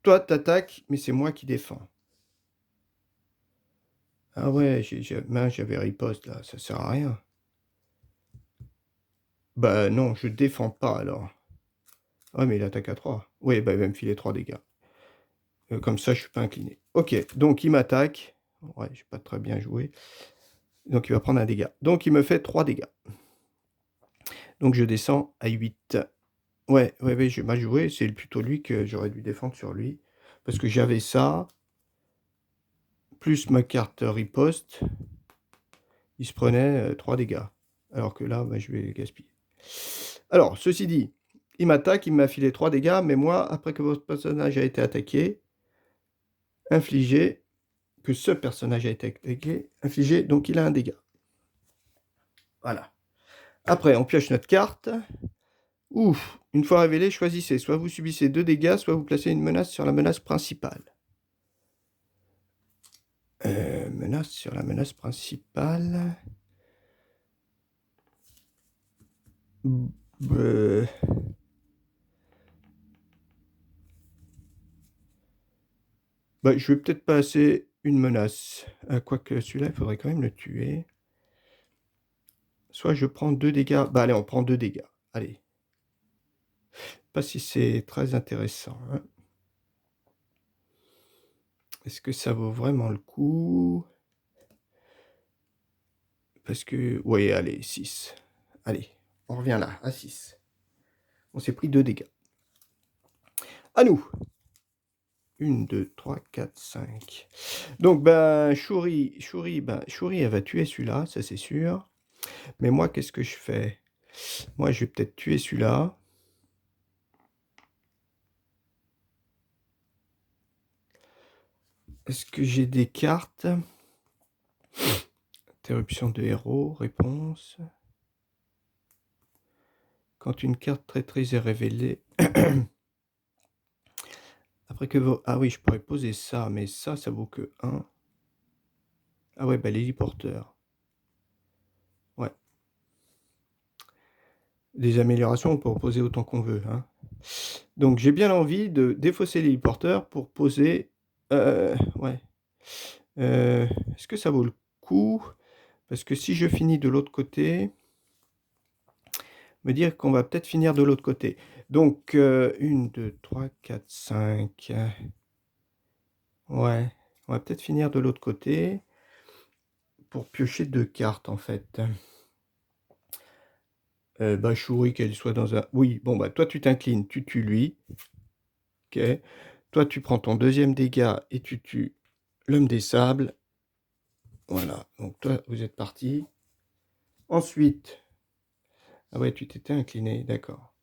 Toi, t'attaques, mais c'est moi qui défends. Ah ouais, mince, j'avais riposte là, ça sert à rien. Bah non, je défends pas alors. Ah mais il attaque à 3. Oui, bah il va me filer 3 dégâts. Comme ça, je suis pas incliné. Ok, donc il m'attaque. Ouais, j'ai pas très bien joué. Donc il va prendre un dégât. Donc il me fait 3 dégâts. Donc je descends à 8. Ouais, j'ai mal joué. C'est plutôt lui que j'aurais dû défendre sur lui. Parce que j'avais ça, plus ma carte riposte. Il se prenait 3 dégâts. Alors que là, bah, je vais les gaspiller. Alors, ceci dit, il m'attaque, il m'a filé 3 dégâts, mais moi, après que votre personnage a été attaqué, infligé, que ce personnage a été attaqué, infligé, donc il a un dégât. Voilà. Après, on pioche notre carte. Ouf, une fois révélé, choisissez. Soit vous subissez 2 dégâts, soit vous placez une menace sur la menace principale. Menace sur la menace principale. Bah, je vais peut-être passer une menace. Quoique celui-là, il faudrait quand même le tuer. Soit je prends 2 dégâts. Bah allez, on prend 2 dégâts. Allez. Pas si c'est très intéressant, hein. Est-ce que ça vaut vraiment le coup? Parce que... Oui, allez, 6. Allez, on revient là, à 6. On s'est pris 2 dégâts. À nous. 1, 2, 3, 4, 5. Donc, ben, Chouri, elle va tuer celui-là, ça c'est sûr. Mais moi, qu'est-ce que je fais? Moi, je vais peut-être tuer celui-là. Est-ce que j'ai des cartes? Interruption de héros, réponse. Quand une carte traîtrise est révélée... Après que vos... Ah oui, je pourrais poser ça, mais ça vaut que 1. Ah ouais, bah l'héliporteur. Ouais. Des améliorations, on peut en poser autant qu'on veut, hein. Donc j'ai bien envie de défausser l'héliporteur pour poser... ouais. Est-ce que ça vaut le coup? Parce que si je finis de l'autre côté... me dire qu'on va peut-être finir de l'autre côté. Donc, 1, 2, 3, 4, 5. Ouais, on va peut-être finir de l'autre côté pour piocher 2 cartes, en fait. Bah, Chouri, qu'elle soit dans un... Oui, bon, bah, toi, tu t'inclines, tu tues lui. Ok. Toi, tu prends ton deuxième dégât et tu tues l'homme des sables. Voilà, donc toi, vous êtes parti. Ensuite... Ah ouais, tu t'étais incliné, d'accord.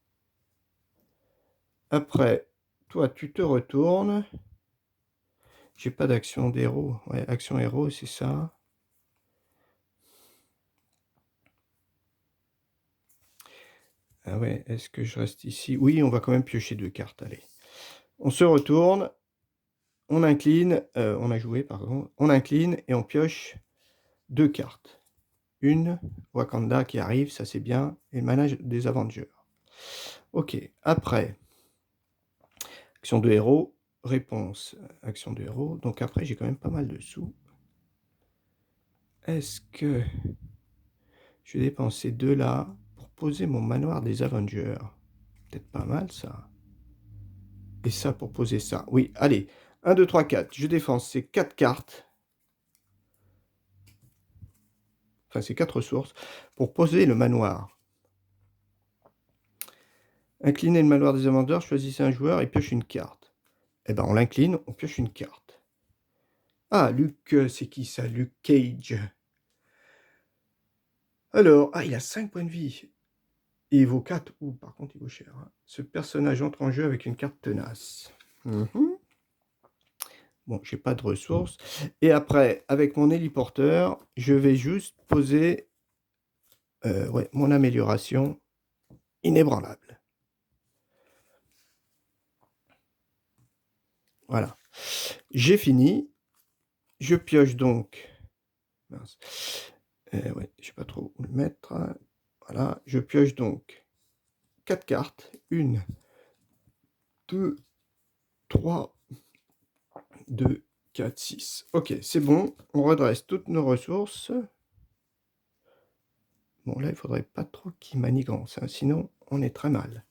Après, toi, tu te retournes. J'ai pas d'action d'héros. Ouais, action héros, c'est ça. Ah ouais, est-ce que je reste ici? Oui, on va quand même piocher 2 cartes, allez. On se retourne, on incline, on a joué, pardon. On incline et on pioche 2 cartes. Une, Wakanda qui arrive, ça c'est bien, et le manage des Avengers. Ok, après, action de héros, réponse, action de héros. Donc après, j'ai quand même pas mal de sous. Est-ce que je vais dépenser 2 là pour poser mon manoir des Avengers? Peut-être pas mal ça. Et ça pour poser ça. Oui, allez. 1, 2, 3, 4. Je défense ces 4 cartes. Enfin, ces 4 ressources. Pour poser le manoir. Incliner le manoir des Avengers. Choisissez un joueur et pioche une carte. Eh ben, on l'incline, on pioche une carte. Ah, Luke, c'est qui ça? Luke Cage. Alors, ah, il a 5 points de vie. Et il vaut 4. Ouh, par contre, il vaut cher, hein. Ce personnage entre en jeu avec une carte tenace. Bon, j'ai pas de ressources. Et après, avec mon héliporteur, je vais juste poser ouais, mon amélioration inébranlable. Voilà. J'ai fini. Je pioche donc. Mince. Ouais, je sais pas trop où le mettre. Voilà. Je pioche donc 4 cartes. 1, 2, 3, 2, 4, 6. Ok, c'est bon. On redresse toutes nos ressources. Bon, là, il faudrait pas trop qu'il manigance, hein, sinon on est très mal.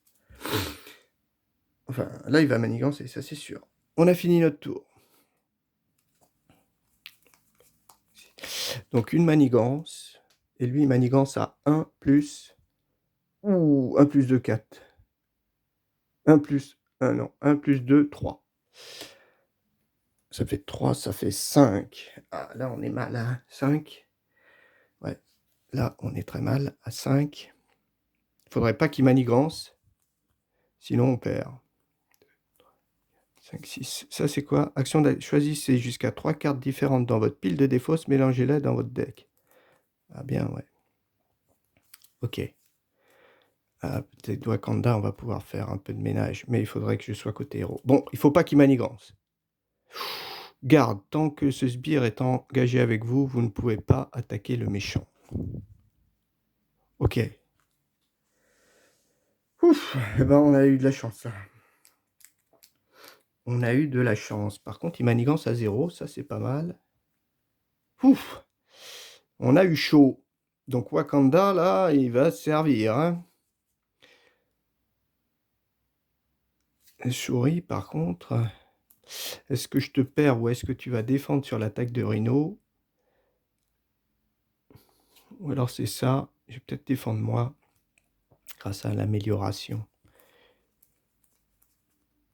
Enfin, là, il va manigancer, ça c'est sûr. On a fini notre tour. Donc une manigance, et lui, il manigance à 1 plus... Ouh, 1 plus 2, 4. 1 plus... non, 1 plus 2, 3. Ça fait 3, ça fait 5. Ah, là, on est mal, hein. 5. Ouais, là, on est très mal à 5. Il faudrait pas qu'il manigance, sinon on perd. 5, 6. Ça, c'est quoi? Action choisissez jusqu'à 3 cartes différentes dans votre pile de défausse, mélangez-les dans votre deck. Ah bien, ouais. Ok. Ah, peut-être Wakanda, on va pouvoir faire un peu de ménage, mais il faudrait que je sois côté héros. Bon, il faut pas qu'il manigance. Garde, tant que ce sbire est engagé avec vous, vous ne pouvez pas attaquer le méchant. Ok. Ouf, eh ben on a eu de la chance. On a eu de la chance. Par contre, il manigance à 0, ça c'est pas mal. Ouf, on a eu chaud. Donc Wakanda, là, il va servir. Hein. Souris, par contre, est-ce que je te perds ou est-ce que tu vas défendre sur l'attaque de Rhino? Ou alors c'est ça, je vais peut-être défendre moi, grâce à l'amélioration.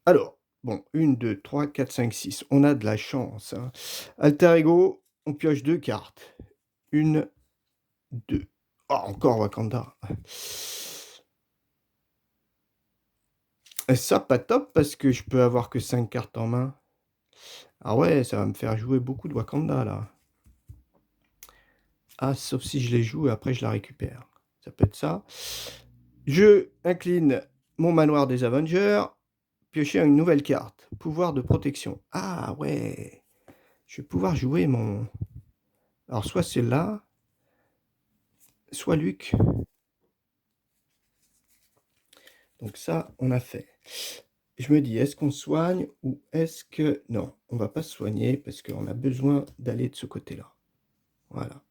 Alors, bon, 1, 2, 3, 4, 5, 6. On a de la chance. Hein. Alter Ego, on pioche 2 cartes. 1, 2. Oh, encore Wakanda. Et ça, pas top, parce que je peux avoir que 5 cartes en main. Ah ouais, ça va me faire jouer beaucoup de Wakanda, là. Ah, sauf si je les joue et après je la récupère. Ça peut être ça. Je incline mon manoir des Avengers. Piocher une nouvelle carte. Pouvoir de protection. Ah ouais. Je vais pouvoir jouer mon... Alors, soit celle-là, soit Luc. Donc ça, on a fait. Je me dis, est-ce qu'on soigne ou est-ce que... Non, on va pas se soigner parce qu'on a besoin d'aller de ce côté-là. Voilà.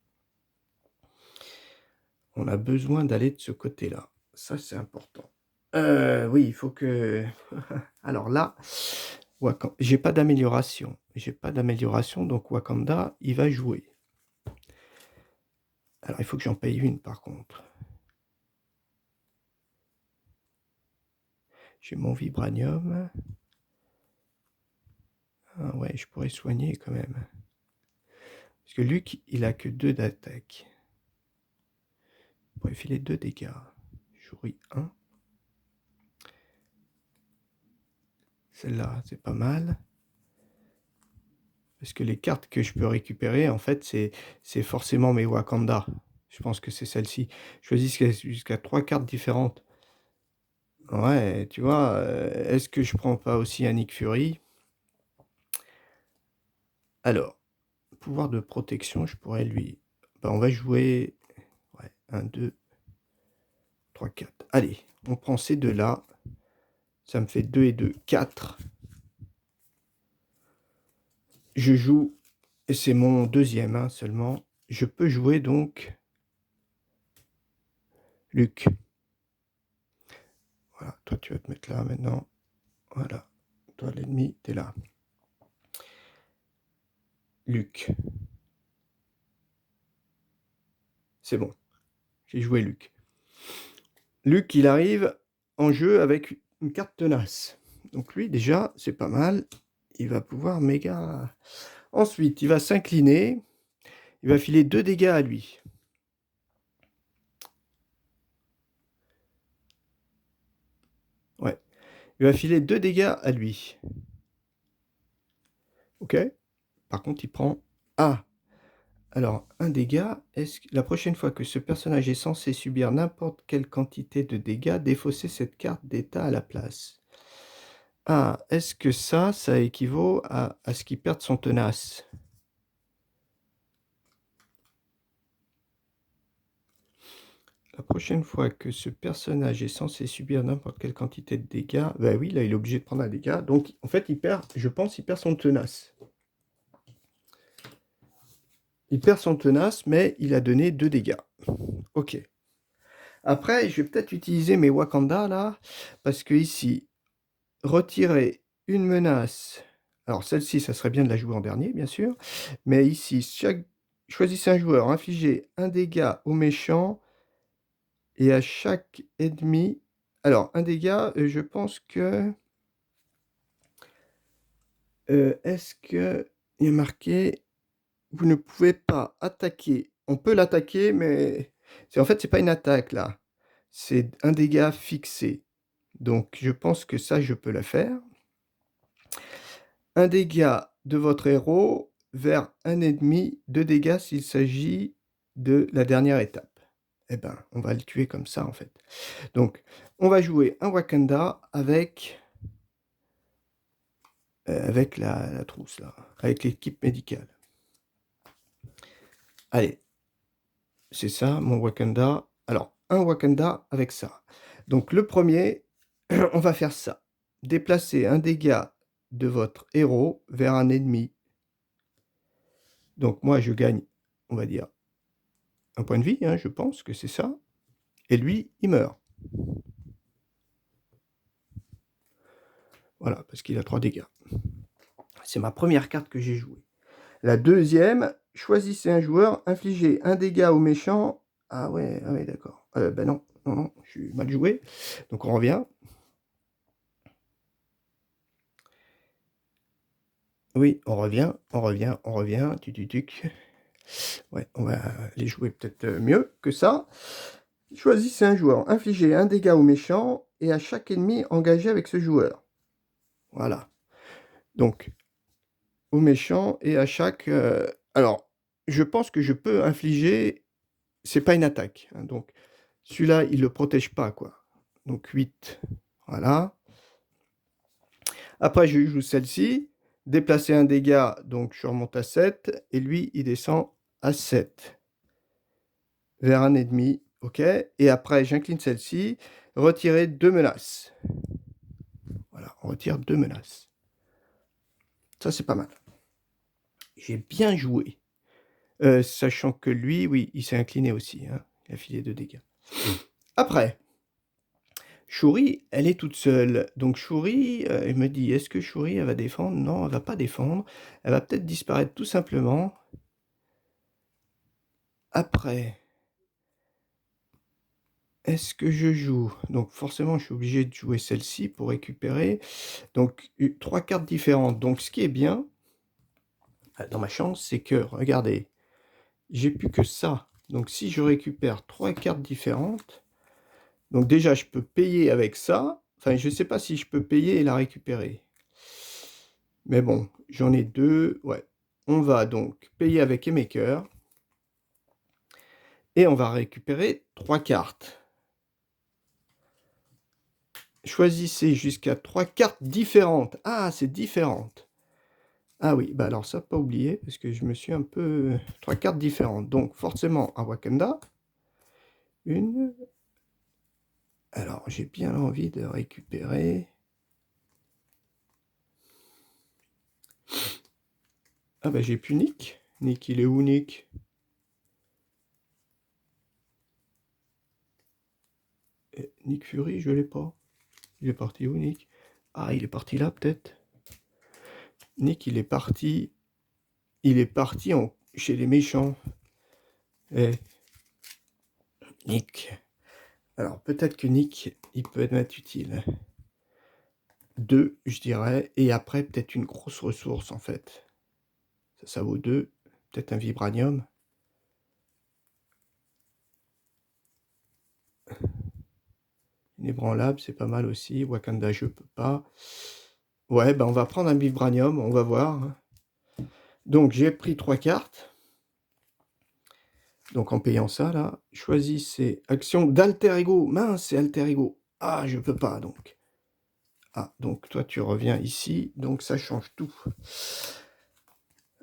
On a besoin d'aller de ce côté-là. Ça, c'est important. Oui, il faut que... Alors là, j'ai pas d'amélioration. J'ai pas d'amélioration, donc Wakanda, il va jouer. Alors, il faut que j'en paye une, par contre. J'ai mon vibranium. Ah ouais, je pourrais soigner quand même. Parce que Luc, il a que 2 d'attaque. Il pourrait filer 2 dégâts. Jouerai 1. Celle-là, c'est pas mal. Parce que les cartes que je peux récupérer, en fait, c'est forcément mes Wakanda. Je pense que c'est celle-ci. Choisis jusqu'à 3 cartes différentes. Ouais, tu vois, est-ce que je prends pas aussi un Nick Fury? Alors, pouvoir de protection, je pourrais lui... Ben, on va jouer... Ouais, 1, 2, 3, 4. Allez, on prend ces deux-là. Ça me fait 2 et 2, 4. Je joue, et c'est mon deuxième hein, seulement. Je peux jouer donc Luc. Voilà, toi tu vas te mettre là maintenant. Voilà, toi l'ennemi, t'es là. Luc. C'est bon, j'ai joué Luc. Luc, il arrive en jeu avec une carte tenace. Donc lui, déjà, c'est pas mal. Il va pouvoir méga... Ensuite, il va s'incliner. Il va filer 2 dégâts à lui. Ouais. Il va filer 2 dégâts à lui. Ok. Par contre, il prend... Ah. Alors, un dégât, est-ce que la prochaine fois que ce personnage est censé subir n'importe quelle quantité de dégâts, défausser cette carte d'état à la place. Ah, est-ce que ça équivaut à ce qu'il perde son tenace? La prochaine fois que ce personnage est censé subir n'importe quelle quantité de dégâts, ben oui, là, il est obligé de prendre un dégât. Donc, en fait, il perd, je pense, il perd son tenace. Il perd son tenace, mais il a donné 2 dégâts. Ok. Après, je vais peut-être utiliser mes Wakanda là, parce que ici, retirer une menace. Alors celle-ci, ça serait bien de la jouer en dernier, bien sûr. Mais ici, choisissez un joueur, infligez un dégât au méchant et à chaque ennemi. Alors, un dégât, je pense que... est-ce que il y a marqué, vous ne pouvez pas attaquer. On peut l'attaquer, mais en fait, c'est pas une attaque là. C'est un dégât fixé. Donc, je pense que ça, je peux le faire. Un dégât de votre héros vers un ennemi, 2 dégâts s'il s'agit de la dernière étape. Eh ben, on va le tuer comme ça, en fait. Donc, on va jouer un Wakanda avec la trousse, là, avec l'équipe médicale. Allez, c'est ça, mon Wakanda. Alors, un Wakanda avec ça. Donc, le premier, on va faire ça. Déplacer un dégât de votre héros vers un ennemi. Donc, moi, je gagne, on va dire, un point de vie, hein, je pense que c'est ça. Et lui, il meurt. Voilà, parce qu'il a 3 dégâts. C'est ma première carte que j'ai jouée. La deuxième, choisissez un joueur, infligez un dégât au méchant. Ah ouais, d'accord. Ben non, non, je suis mal joué. Donc on revient. Oui, on revient. Tuc. Ouais, on va les jouer peut-être mieux que ça. Choisissez un joueur, infligez un dégât au méchant et à chaque ennemi engagé avec ce joueur. Voilà. Donc, au méchant et à chaque... Alors, je pense que je peux infliger... C'est pas une attaque. Hein, donc, celui-là, il le protège pas, quoi. Donc, 8. Voilà. Après, je joue celle-ci. Déplacer un dégât, donc je remonte à 7. Et lui, il descend à 7. Vers un ennemi. OK. Et après, j'incline celle-ci. Retirer 2 menaces. Voilà, on retire 2 menaces. Ça, c'est pas mal. J'ai bien joué. Sachant que lui, oui, il s'est incliné aussi. Hein. Il a filé 2 dégâts. Après, Shuri, elle est toute seule. Donc Shuri, elle me dit, est-ce que Shuri, elle va défendre? Non, elle va pas défendre. Elle va peut-être disparaître tout simplement. Après, est-ce que je joue? Donc forcément, je suis obligé de jouer celle-ci pour récupérer. Donc 3 cartes différentes. Donc ce qui est bien, dans ma chance, c'est que, regardez, j'ai plus que ça. Donc si je récupère 3 cartes différentes, donc déjà je peux payer avec ça. Enfin, je ne sais pas si je peux payer et la récupérer. Mais bon, j'en ai 2. Ouais. On va donc payer avec Emaker. Et on va récupérer 3 cartes. Choisissez jusqu'à 3 cartes différentes. Ah, c'est différente. Ah oui, bah alors ça, pas oublié, parce que je me suis un peu... 3 cartes différentes. Donc, forcément, un Wakanda. Une. Alors, j'ai bien envie de récupérer... Ah bah j'ai plus Nick. Nick, il est où, Nick? Nick Fury, je l'ai pas. Il est parti où, Nick? Ah, il est parti là, peut-être. Nick, il est parti... Il est parti chez les méchants. Eh, Nick. Alors, peut-être que Nick, il peut être utile. 2, je dirais. Et après, peut-être une grosse ressource, en fait. Ça vaut 2. Peut-être un vibranium. Inébranlable, c'est pas mal aussi. Wakanda, je peux pas. Ouais, ben on va prendre un vibranium, on va voir. Donc, j'ai pris 3 cartes. Donc, en payant ça, là, choisissez action d'alter ego. Mince, c'est alter ego. Ah, je peux pas, donc. Ah, donc toi, tu reviens ici. Donc, ça change tout.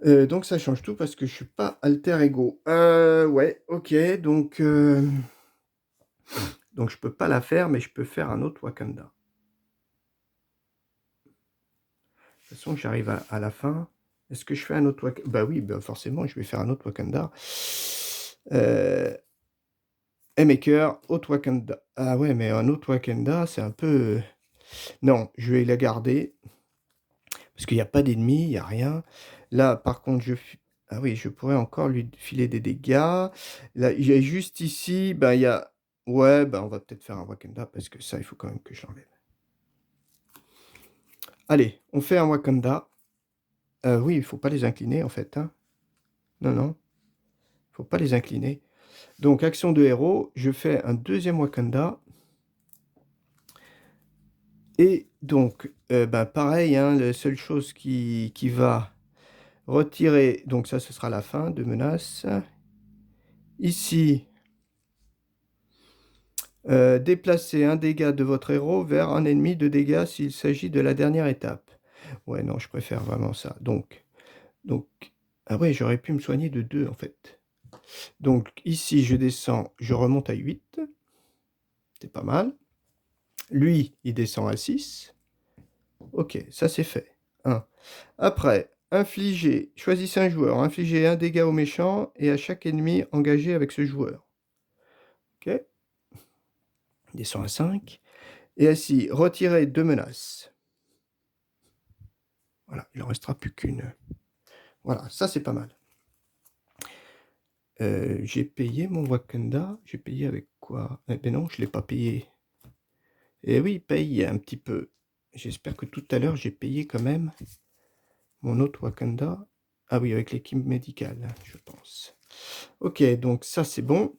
Donc, ça change tout parce que je suis pas alter ego. Ouais, ok. Donc, je peux pas la faire, mais je peux faire un autre Wakanda. De toute façon, j'arrive à la fin. Est-ce que je fais un autre Wakanda? Bah oui, bah forcément, je vais faire un autre Wakanda. Haymaker, autre Wakanda. Ah ouais, mais un autre Wakanda, c'est un peu... Non, je vais la garder. Parce qu'il n'y a pas d'ennemis, il n'y a rien. Là, par contre, ah oui, je pourrais encore lui filer des dégâts. Là, il y a juste ici, ben, il y a... Ouais, ben, on va peut-être faire un Wakanda, parce que ça, il faut quand même que je l'enlève. Allez, on fait un Wakanda. Oui, il ne faut pas les incliner, en fait. Hein. Non, non, il ne faut pas les incliner. Donc, action de héros, je fais un deuxième Wakanda. Et donc, ben, pareil, hein, la seule chose qui va retirer... Donc ça, ce sera la fin de menace. Ici... déplacez un dégât de votre héros vers un ennemi de dégâts s'il s'agit de la dernière étape. Ouais, non, je préfère vraiment ça. Donc, ah ouais, j'aurais pu me soigner de 2 en fait. Donc ici, je descends, je remonte à 8. C'est pas mal. Lui, il descend à 6. Ok, ça c'est fait. 1. Après, choisissez un joueur, infligez un dégât au méchant et à chaque ennemi engagé avec ce joueur. Ok. Il descend à 5. Et ainsi, retirez 2 menaces. Voilà, il n'en restera plus qu'une. Voilà, ça c'est pas mal. J'ai payé mon Wakanda. J'ai payé avec quoi? Eh ben non, je ne l'ai pas payé. Eh oui, paye un petit peu. J'espère que tout à l'heure, j'ai payé quand même mon autre Wakanda. Ah oui, avec l'équipe médicale, je pense. Ok, donc ça c'est bon.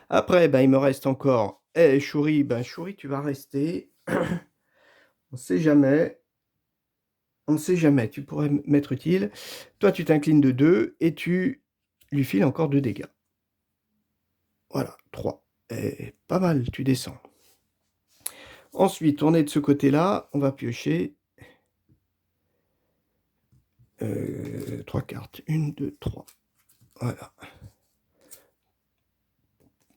Après, ben, il me reste encore... Eh, Shuri, ben Shuri, tu vas rester. On sait jamais. On ne sait jamais, tu pourrais m'être utile. Toi, tu t'inclines de 2 et tu lui files encore 2 dégâts. Voilà, 3. Et pas mal, tu descends. Ensuite, on est de ce côté-là, on va piocher 3 cartes. 1, 2, 3. Voilà.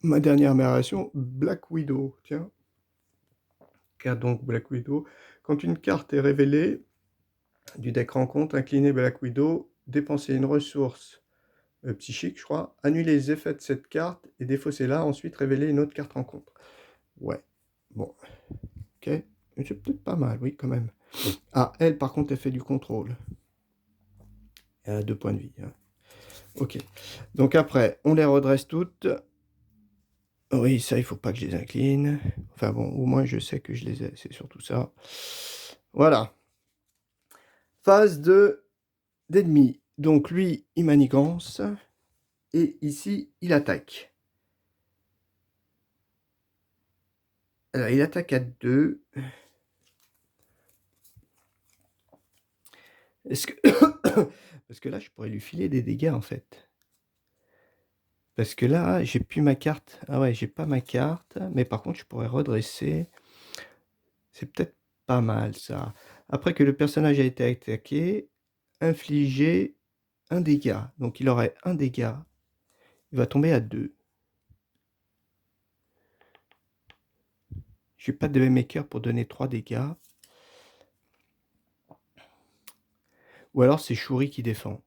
Ma dernière amélioration, Black Widow. Tiens. Car donc Black Widow. Quand une carte est révélée du deck rencontre, inclinez Black Widow, dépensez une ressource psychique, je crois, annulez les effets de cette carte et défaussez-la, ensuite révélez une autre carte rencontre. Ouais, bon, ok. C'est peut-être pas mal, oui, quand même. Ah, elle, par contre, elle fait du contrôle. Elle a 2 points de vie. Hein. Ok. Donc après, on les redresse toutes. Oui, ça, il faut pas que je les incline. Enfin bon, au moins, je sais que je les ai. C'est surtout ça. Voilà. Phase d'ennemi. Donc lui, il manigance. Et ici, il attaque. Alors, il attaque à 2. Est-ce que... Parce que là, je pourrais lui filer des dégâts, en fait. Parce que là, j'ai plus ma carte. Ah ouais, j'ai pas ma carte. Mais par contre, je pourrais redresser. C'est peut-être pas mal, ça. Après que le personnage a été attaqué, infliger un dégât. Donc, il aurait un dégât. Il va tomber à 2. Je n'ai pas de maker pour donner 3 dégâts. Ou alors, c'est Shuri qui défend.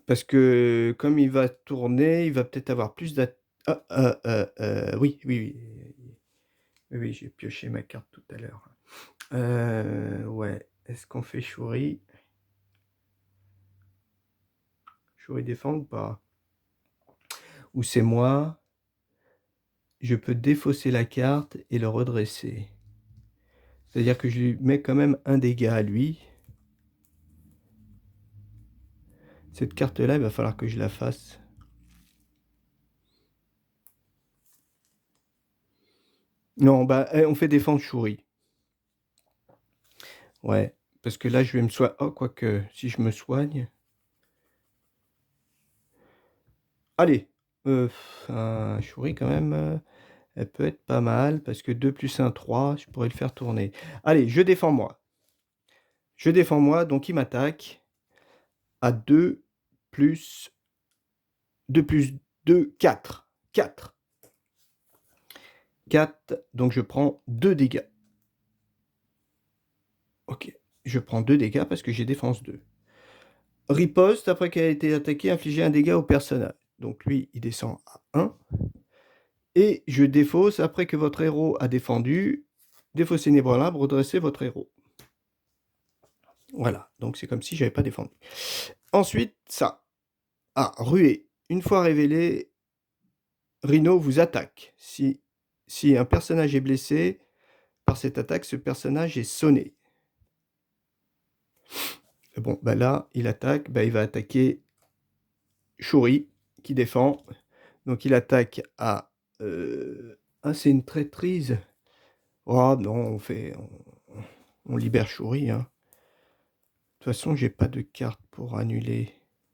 Parce que comme il va tourner, il va peut-être avoir plus d'attaque. Oui, oui, oui. Oui, j'ai pioché ma carte tout à l'heure. Ouais. Est-ce qu'on fait Shuri? Shuri défend ou pas? Ou c'est moi? Je peux défausser la carte et le redresser. C'est-à-dire que je lui mets quand même un dégât à lui. Cette carte-là, il va falloir que je la fasse. Non, bah, on fait défendre Shuri. Ouais, parce que là, je vais me soigner. Oh, quoique, si je me soigne... Allez, un Shuri quand même, elle peut être pas mal, parce que 2 plus 1, 3, je pourrais le faire tourner. Allez, je défends moi. Je défends moi, donc il m'attaque à 2 plus 2, 4. 4. 4, donc je prends 2 dégâts. Ok, je prends 2 dégâts parce que j'ai défense 2. Riposte, après qu'elle a été attaquée, infliger un dégât au personnage. Donc lui, il descend à 1. Et je défausse, après que votre héros a défendu, défaussez inébranlable, redressez votre héros. Voilà, donc c'est comme si j'avais pas défendu. Ensuite, ça. Ah, ruée. Une fois révélé, Rhino vous attaque. Si un personnage est blessé par cette attaque, ce personnage est sonné. Bon, bah là, il attaque, bah il va attaquer Shuri, qui défend. Donc il attaque à... Ah, c'est une traîtrise. Oh non, on libère Shuri, hein. De toute façon, j'ai pas de carte pour annuler.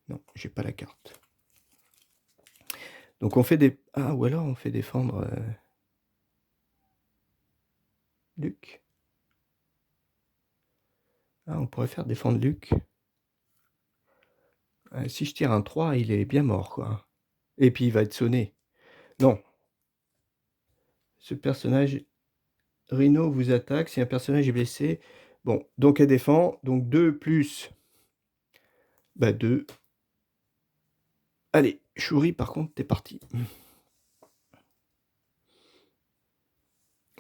Non, j'ai pas la carte. Donc on fait des... Ah, ou alors on fait défendre Luke. Ah, on pourrait faire défendre Luke. Si je tire un 3, il est bien mort, quoi. Et puis il va être sonné. Non. Ce personnage... Rhino vous attaque. Si un personnage est blessé... Bon, donc elle défend. Donc 2 plus... Bah 2. Allez, Shuri, par contre, t'es parti.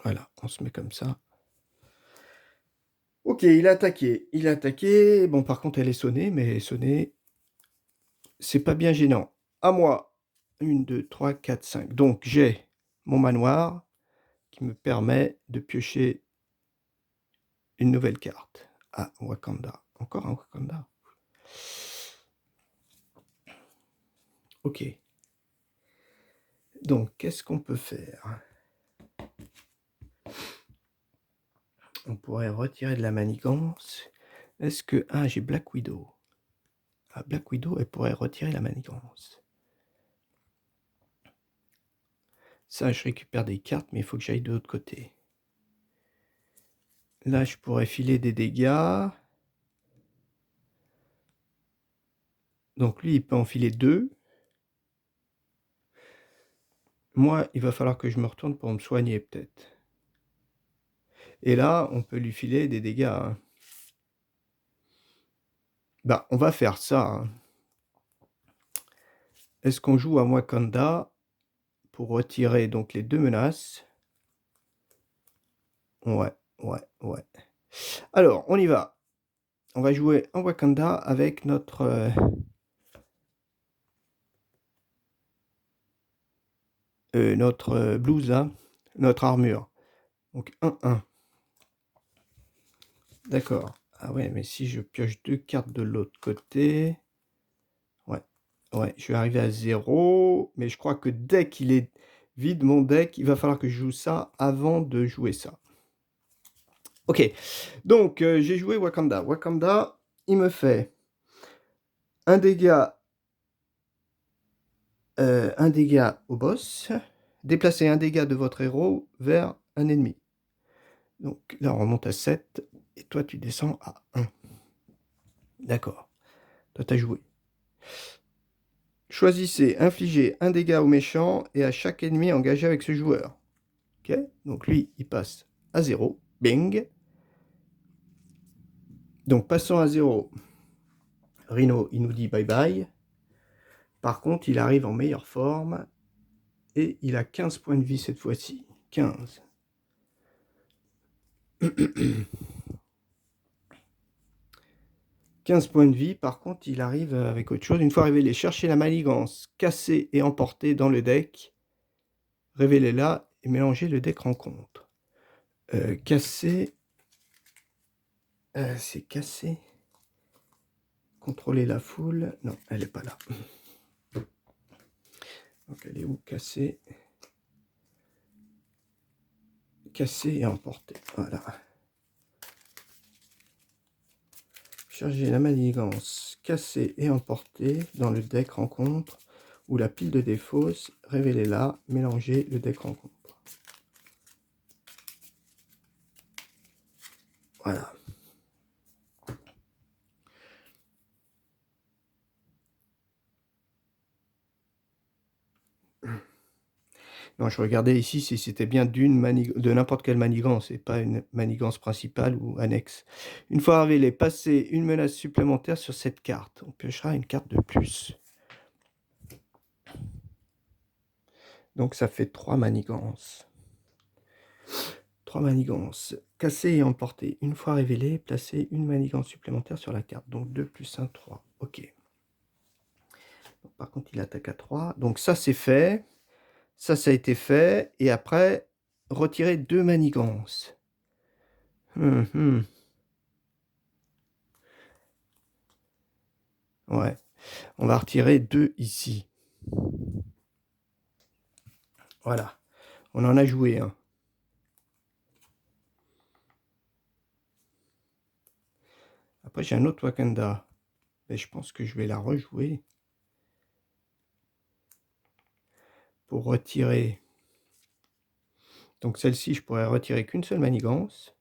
Voilà, on se met comme ça. Ok, il a attaqué. Il a attaqué. Bon, par contre, elle est sonnée, mais sonnée... C'est pas bien gênant. À moi. 1, 2, 3, 4, 5. Donc, j'ai mon manoir qui me permet de piocher une nouvelle carte. Ah, Wakanda. Encore un Wakanda. Ok. Donc, qu'est-ce qu'on peut faire? On pourrait retirer de la manigance. Est-ce que... Ah, j'ai Black Widow. Ah, Black Widow, elle pourrait retirer la manigance. Ça, je récupère des cartes, mais il faut que j'aille de l'autre côté. Là, je pourrais filer des dégâts. Donc lui, il peut en filer 2. Moi, il va falloir que je me retourne pour me soigner, peut-être. Et là, on peut lui filer des dégâts. Hein. Bah, on va faire ça. Hein. Est-ce qu'on joue à Wakanda pour retirer donc les 2 menaces? Ouais. Alors, on y va. On va jouer en Wakanda avec notre... notre blouse, là. Notre armure. Donc, 1-1. D'accord. Ah ouais, mais si je pioche 2 cartes de l'autre côté... Ouais, je vais arriver à 0. Mais je crois que dès qu'il est vide, mon deck, il va falloir que je joue ça avant de jouer ça. Ok. Donc, j'ai joué Wakanda. Wakanda, il me fait un dégât au boss. Déplacez un dégât de votre héros vers un ennemi. Donc là, on remonte à 7. Et toi, tu descends à 1. D'accord. Toi, tu as joué. Choisissez, infligez un dégât au méchant et à chaque ennemi engagé avec ce joueur. Ok. Donc lui, il passe à 0. Bing. Donc passons à 0. Rhino, il nous dit bye bye. Par contre, il arrive en meilleure forme. Et il a 15 points de vie cette fois-ci. 15. 15 points de vie, par contre, il arrive avec autre chose. Une fois révélé, cherchez la manigance, cassez et emportez dans le deck. Révélez-la et mélangez le deck rencontre. Casser. C'est casser. Contrôler la foule. Non, elle n'est pas là. Donc elle est où? Casser. Casser et emporter. Voilà. Charger la manigance, casser et emporter dans le deck rencontre ou la pile de défausse, révélez-la, mélangez le deck rencontre. Voilà. Non, je regardais ici si c'était bien de n'importe quelle manigance et pas une manigance principale ou annexe. Une fois révélé, passez une menace supplémentaire sur cette carte. On piochera une carte de plus. Donc ça fait 3 manigances. 3 manigances. Casser et emporter. Une fois révélé, placez une manigance supplémentaire sur la carte. Donc 2 plus 1, 3. Ok. Donc, par contre, il attaque à 3. Donc ça, c'est fait. Ça a été fait. Et après, retirer 2 manigances. Ouais. On va retirer 2 ici. Voilà. On en a joué un. Après, j'ai un autre Wakanda. Mais je pense que je vais la rejouer. Pour retirer. Donc celle-ci, je pourrais retirer qu'une seule manigance.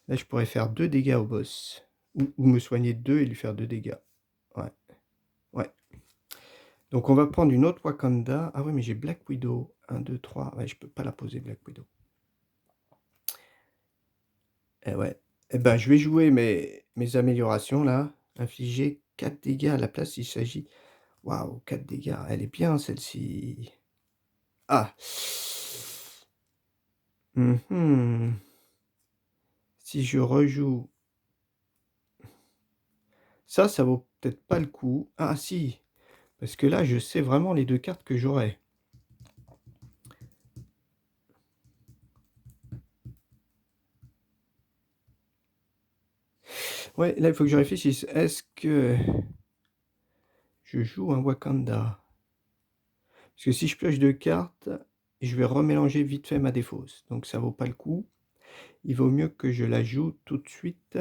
Là, je pourrais faire 2 dégâts au boss. Ou me soigner de 2 et lui faire 2 dégâts. Ouais. Ouais. Donc on va prendre une autre Wakanda. Ah ouais, mais j'ai Black Widow. 1, 2, 3. Ouais, je peux pas la poser, Black Widow. Eh ouais. Eh ben, je vais jouer mes améliorations, là. Infliger 4 dégâts à la place, il s'agit... Waouh, 4 dégâts. Elle est bien, celle-ci. Ah. Si je rejoue... Ça vaut peut-être pas le coup. Ah, si. Parce que là, je sais vraiment les 2 cartes que j'aurai. Ouais, là, il faut que je réfléchisse. Est-ce que je joue un Wakanda? Parce que si je pioche 2 cartes, je vais remélanger vite fait ma défausse. Donc ça vaut pas le coup. Il vaut mieux que je la joue tout de suite.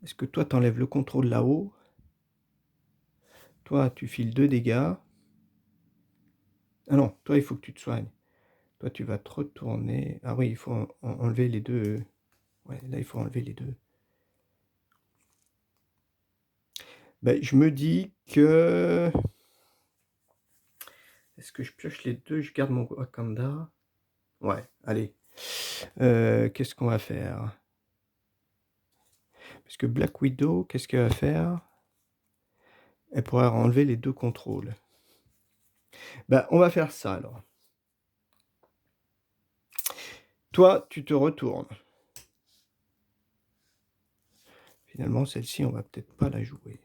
Est-ce que toi, t'enlèves le contrôle là-haut? Toi, tu files 2 dégâts. Ah non, toi, il faut que tu te soignes. Toi, tu vas te retourner. Ah oui, il faut enlever les 2. Ouais, là, il faut enlever les 2. Ben, je me dis que... Est-ce que je pioche les 2? Je garde mon Wakanda. Ouais, allez. Qu'est-ce qu'on va faire? Parce que Black Widow, qu'est-ce qu'elle va faire? Elle pourrait enlever les 2 contrôles. Ben, on va faire ça, alors. Toi, tu te retournes. Finalement, celle-ci, on va peut-être pas la jouer.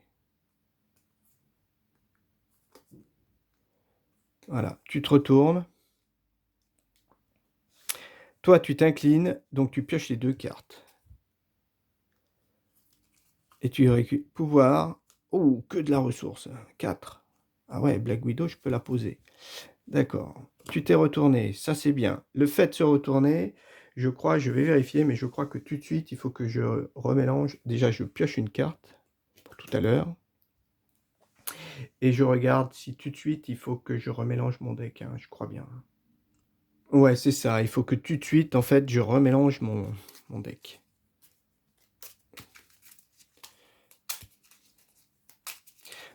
Voilà, tu te retournes. Toi, tu t'inclines, donc tu pioches les 2 cartes. Et tu récupères pouvoir. Oh, que de la ressource. 4. Ah ouais, Black Widow, je peux la poser. D'accord. Tu t'es retourné, ça c'est bien. Le fait de se retourner, je crois, je vais vérifier, mais je crois que tout de suite, il faut que je remélange. Déjà, je pioche une carte pour tout à l'heure. Et je regarde si tout de suite, il faut que je remélange mon deck, hein, je crois bien. Ouais, c'est ça. Il faut que tout de suite, en fait, je remélange mon deck.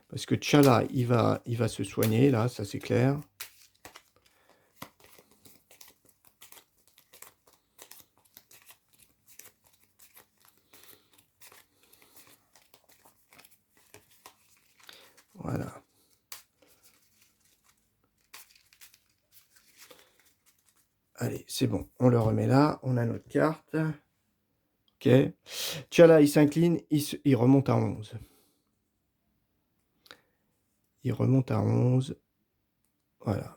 Parce que T'Challa, il va se soigner, là, ça c'est clair. Voilà. Allez, c'est bon. On le remet là. On a notre carte. Ok. T'Challa, il s'incline. Il remonte à 11. Il remonte à 11. Voilà.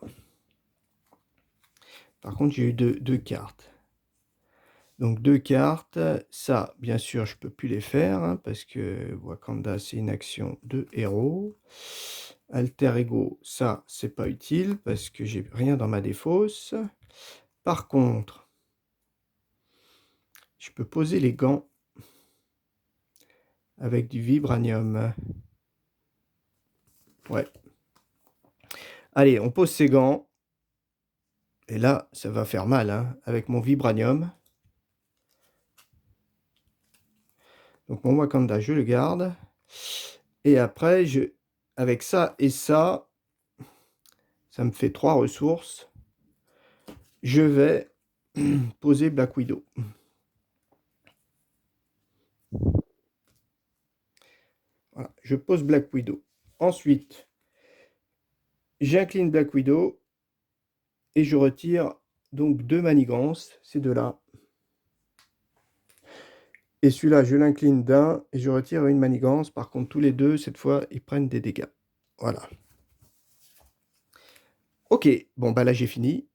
Par contre, j'ai eu deux cartes. Donc, 2 cartes. Ça, bien sûr, je ne peux plus les faire. Hein, parce que Wakanda, c'est une action de héros. Alter Ego, ça, c'est pas utile. Parce que j'ai rien dans ma défausse. Par contre, je peux poser les gants avec du vibranium. Ouais. Allez, on pose ces gants. Et là, ça va faire mal, hein, avec mon vibranium. Donc mon Wakanda, je le garde. Et après, avec ça et ça, ça me fait 3 ressources. Je vais poser Black Widow. Voilà, je pose Black Widow. Ensuite, j'incline Black Widow et je retire donc 2 manigances, ces deux-là. Et celui-là, je l'incline d'un et je retire une manigance. Par contre, tous les deux, cette fois, ils prennent des dégâts. Voilà. Ok, bon, bah là, j'ai fini.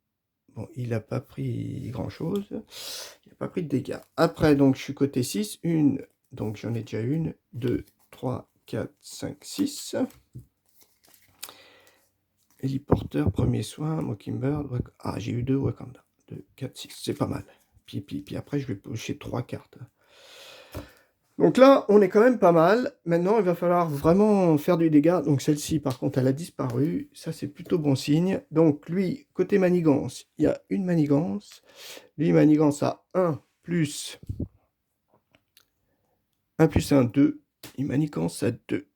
Bon, il n'a pas pris grand-chose. Il n'a pas pris de dégâts. Après, donc, je suis côté 6. Une, donc j'en ai déjà une, 2, 3, 4, 5, 6. Héliporteur, premier soin, Mockingbird. Ah, j'ai eu 2 Wakanda. 2, 4, 6. C'est pas mal. Puis après, je vais piocher 3 cartes. Donc là, on est quand même pas mal. Maintenant, il va falloir vraiment faire du dégât. Donc celle-ci, par contre, elle a disparu. Ça, c'est plutôt bon signe. Donc lui, côté manigance, il y a une manigance. Lui, manigance à 1 plus 1 plus 1, 2. Il manigance à 2.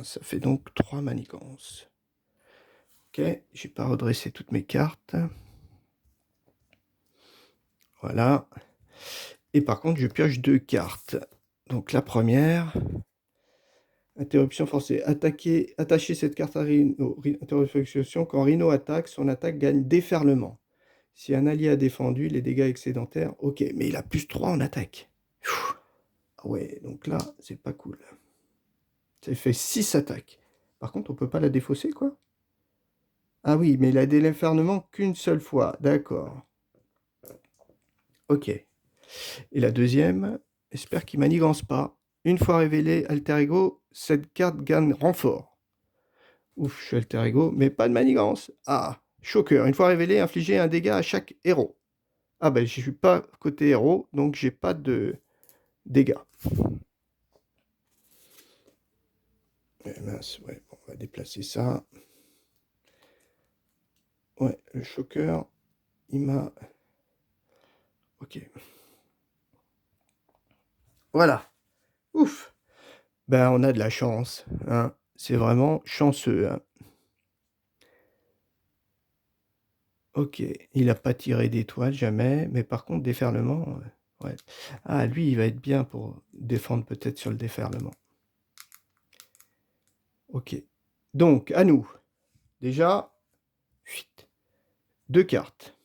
Ça fait donc 3 manigances. Ok, j'ai pas redressé toutes mes cartes. Voilà. Et par contre, je pioche 2 cartes. Donc la première... Interruption forcée. Attacher cette carte à Rhino. Interruption. Quand Rhino attaque, son attaque gagne déferlement. Si un allié a défendu, les dégâts excédentaires. Ok, mais il a plus 3 en attaque. Ah ouais, donc là, c'est pas cool. Ça fait 6 attaques. Par contre, on peut pas la défausser, quoi. Ah oui, mais il a des déferlements qu'une seule fois. D'accord. Ok. Et la deuxième, j'espère qu'il manigance pas. Une fois révélé Alter Ego, cette carte gagne renfort. Ouf, je suis Alter Ego, mais pas de manigance. Ah, Shocker. Une fois révélé, infliger un dégât à chaque héros. Ah ben, je suis pas côté héros, donc j'ai pas de dégâts. Mince, ouais, on va déplacer ça. Ouais, le Shocker, il m'a... Ok. Voilà. Ouf. Ben, on a de la chance. Hein. C'est vraiment chanceux. Hein. Ok, il n'a pas tiré d'étoile, jamais. Mais par contre, déferlement... ouais. Ah, lui, il va être bien pour défendre peut-être sur le déferlement. Ok. Donc, à nous. Déjà, 2 cartes.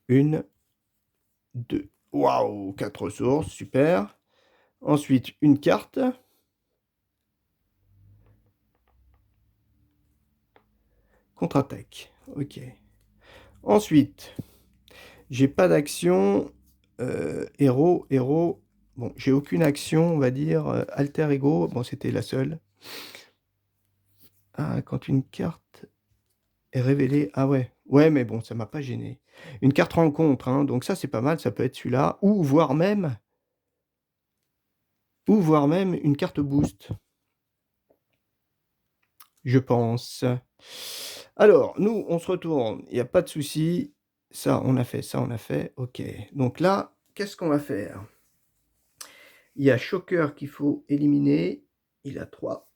1, 2. Waouh, 4 ressources, super. Ensuite, une carte. Contre-attaque. Ok. Ensuite, j'ai pas d'action. Héros. Bon, j'ai aucune action, on va dire. Alter Ego. Bon, c'était la seule. Ah, quand une carte est révélée. Ah ouais. Ouais, mais bon, ça m'a pas gêné. Une carte rencontre, hein, donc ça, c'est pas mal. Ça peut être celui-là. Ou voire même une carte boost. Je pense. Alors, nous, on se retourne. Il n'y a pas de souci. Ça, on a fait. Ça, on a fait. Ok. Donc là, qu'est-ce qu'on va faire? Il y a Shocker qu'il faut éliminer. Il a 3.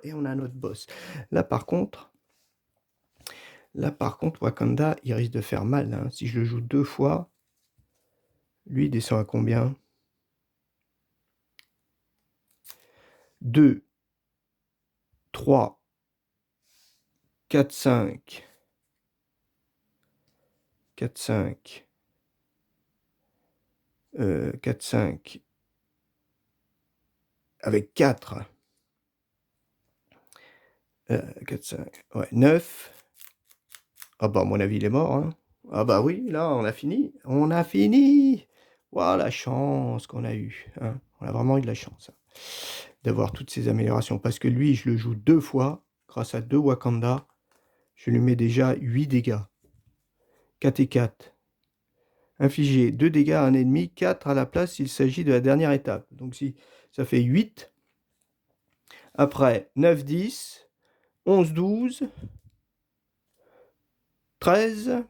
Et on a notre boss. Là, par contre, Wakanda, il risque de faire mal. Hein. Si je le joue 2 fois, lui, il descend à combien? 2, 3, 4, 5. 4, 5. 4, 5. Avec 4. 4, 5. Ouais, 9. Ah bah, à mon avis, il est mort. Hein. Ah bah oui, là, on a fini. On a fini. Waouh, la chance qu'on a eue. Hein. On a vraiment eu de la chance hein, d'avoir toutes ces améliorations. Parce que lui, je le joue 2 fois. Grâce à 2 Wakanda, je lui mets déjà 8 dégâts. 4 et 4. Infliger 2 dégâts à un ennemi, 4 à la place s'il s'agit de la dernière étape. Donc si ça fait 8. Après, 9, 10. 11, 12. 13.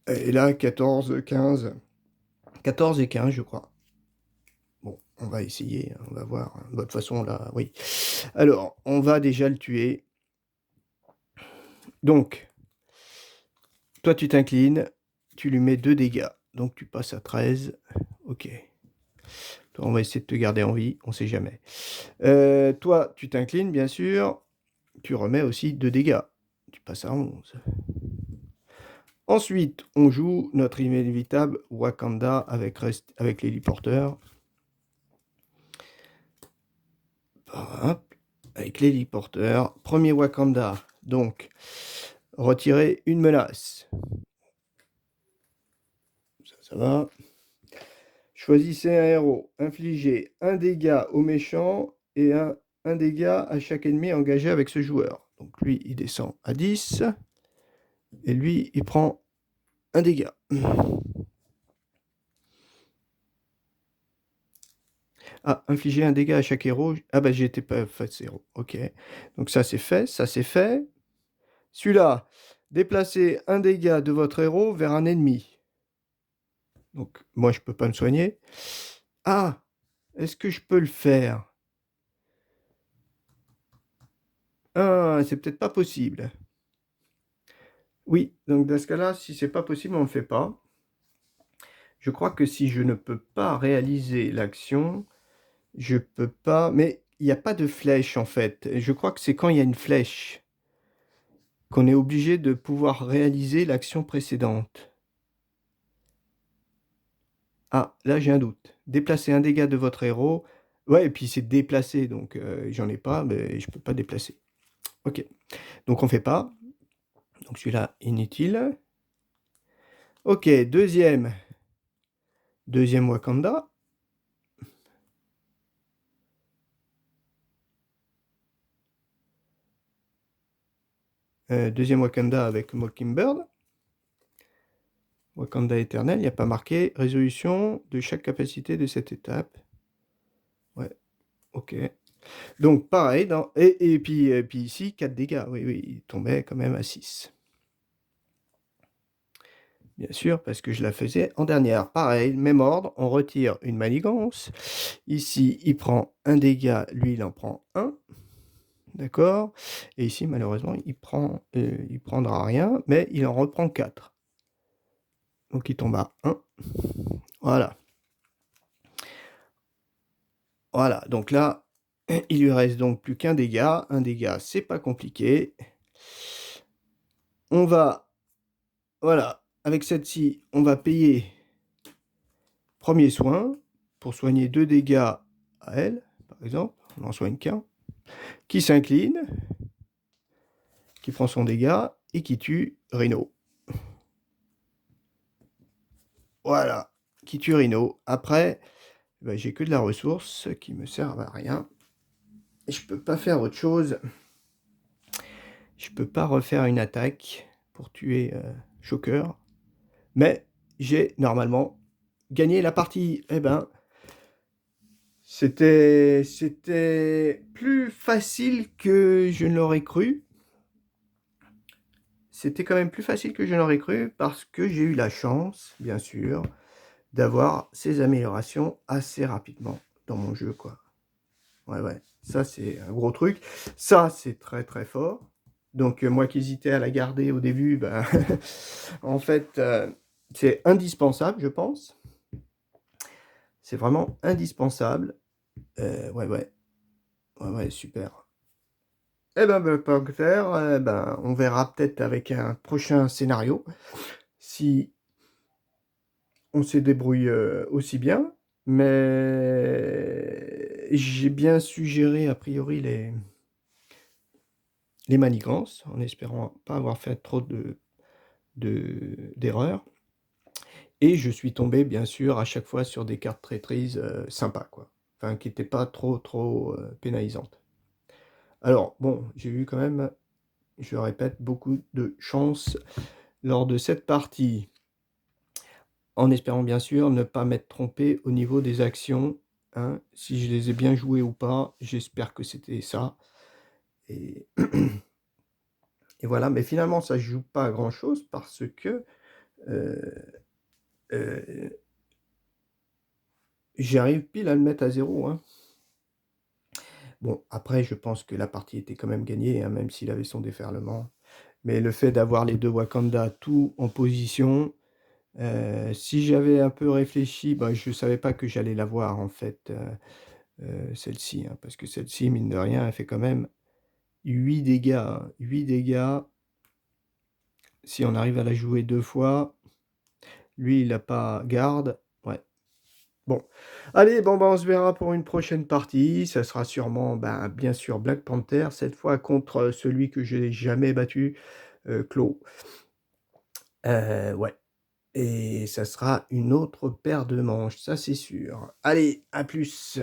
Et là, 14, 15. 14 et 15, je crois. Bon, on va essayer, hein, on va voir, hein. De toute façon, là, oui. Alors, on va déjà le tuer. Donc, toi, tu t'inclines, tu lui mets 2 dégâts. Donc, tu passes à 13. Ok. Toi, on va essayer de te garder en vie, on sait jamais. Toi, tu t'inclines, bien sûr. Tu remets aussi 2 dégâts. Tu passes à 11. Ensuite, on joue notre inévitable Wakanda avec l'héliporteur. Hop, avec l'héliporteur. Premier Wakanda, donc, retirer une menace. Ça va. Choisissez un héros. Infligez un dégât au méchant et un dégât à chaque ennemi engagé avec ce joueur. Donc lui, il descend à 10. Et lui, il prend un dégât. Ah, infliger un dégât à chaque héros. Ah bah j'étais pas fait ce héros. Ok. Donc ça c'est fait, ça c'est fait. Celui-là, déplacez un dégât de votre héros vers un ennemi. Donc moi je peux pas me soigner. Ah, est-ce que je peux le faire? Ah, c'est peut-être pas possible. Oui, donc dans ce cas-là, si c'est pas possible, on ne le fait pas. Je crois que si je ne peux pas réaliser l'action, je peux pas... Mais il n'y a pas de flèche, en fait. Je crois que c'est quand il y a une flèche qu'on est obligé de pouvoir réaliser l'action précédente. Ah, là, j'ai un doute. Déplacer un dégât de votre héros. Ouais, et puis c'est déplacer, donc j'en ai pas, mais je peux pas déplacer. Ok, donc on fait pas. Donc celui-là, inutile. Ok, deuxième Wakanda. Deuxième Wakanda avec Mockingbird. Wakanda éternel, il n'y a pas marqué résolution de chaque capacité de cette étape. Ouais, ok. Donc pareil, et puis ici, 4 dégâts. Oui, oui, il tombait quand même à 6. Bien sûr, parce que je la faisais en dernière. Pareil, même ordre, on retire une manigance. Ici, il prend un dégât, lui, il en prend un. D'accord. Et ici, malheureusement, il prendra rien, mais il en reprend 4. Donc il tombe à 1. Voilà. Voilà, donc là, il lui reste donc plus qu'un dégât. Un dégât, c'est pas compliqué. On va, voilà, avec celle-ci, on va payer premier soin pour soigner 2 dégâts à elle, par exemple. On en soigne qu'un. Qui s'incline, qui prend son dégât et qui tue Rhino. Voilà, qui tue Rhino. Après, ben, j'ai que de la ressource qui me sert à rien. Et je peux pas faire autre chose. Je peux pas refaire une attaque pour tuer Shocker. Mais j'ai normalement gagné la partie. Eh ben, c'était plus facile que je ne l'aurais cru. C'était quand même plus facile que je n'aurais cru parce que j'ai eu la chance, bien sûr, d'avoir ces améliorations assez rapidement dans mon jeu, quoi. Ouais, ouais, ça c'est un gros truc. Ça, c'est très très fort. Donc moi qui hésitais à la garder au début, ben, en fait, c'est indispensable, je pense. C'est vraiment indispensable. Ouais, ouais. Ouais, ouais, super. Eh ben, pas que faire. Ben, on verra peut-être avec un prochain scénario si on se débrouille aussi bien. Mais j'ai bien suggéré a priori les manigances, en espérant pas avoir fait trop d'erreurs. Et je suis tombé, bien sûr, à chaque fois sur des cartes traîtrises sympas, quoi. Enfin, qui n'étaient pas trop pénalisantes. Alors, bon, j'ai eu quand même, je répète, beaucoup de chance lors de cette partie. En espérant, bien sûr, ne pas m'être trompé au niveau des actions. Hein. Si je les ai bien jouées ou pas, j'espère que c'était ça. Et... et voilà, mais finalement, ça ne joue pas à grand-chose parce que... euh, j'arrive pile à le mettre à 0, hein. Bon, après je pense que la partie était quand même gagnée, hein, même s'il avait son déferlement. Mais le fait d'avoir les 2 Wakanda tout en position, si j'avais un peu réfléchi, bah, je savais pas que j'allais l'avoir en fait, celle-ci, hein, parce que celle-ci, mine de rien, elle fait quand même 8 dégâts, hein. 8 dégâts, si on arrive à la jouer 2 fois, lui il a pas garde, ouais. Bon, allez, bon, bah, on se verra pour une prochaine partie. Ça sera sûrement, ben, bien sûr, Black Panther, cette fois contre celui que j'ai jamais battu, Klaue. Ouais, et ça sera une autre paire de manches, ça c'est sûr. Allez, à plus!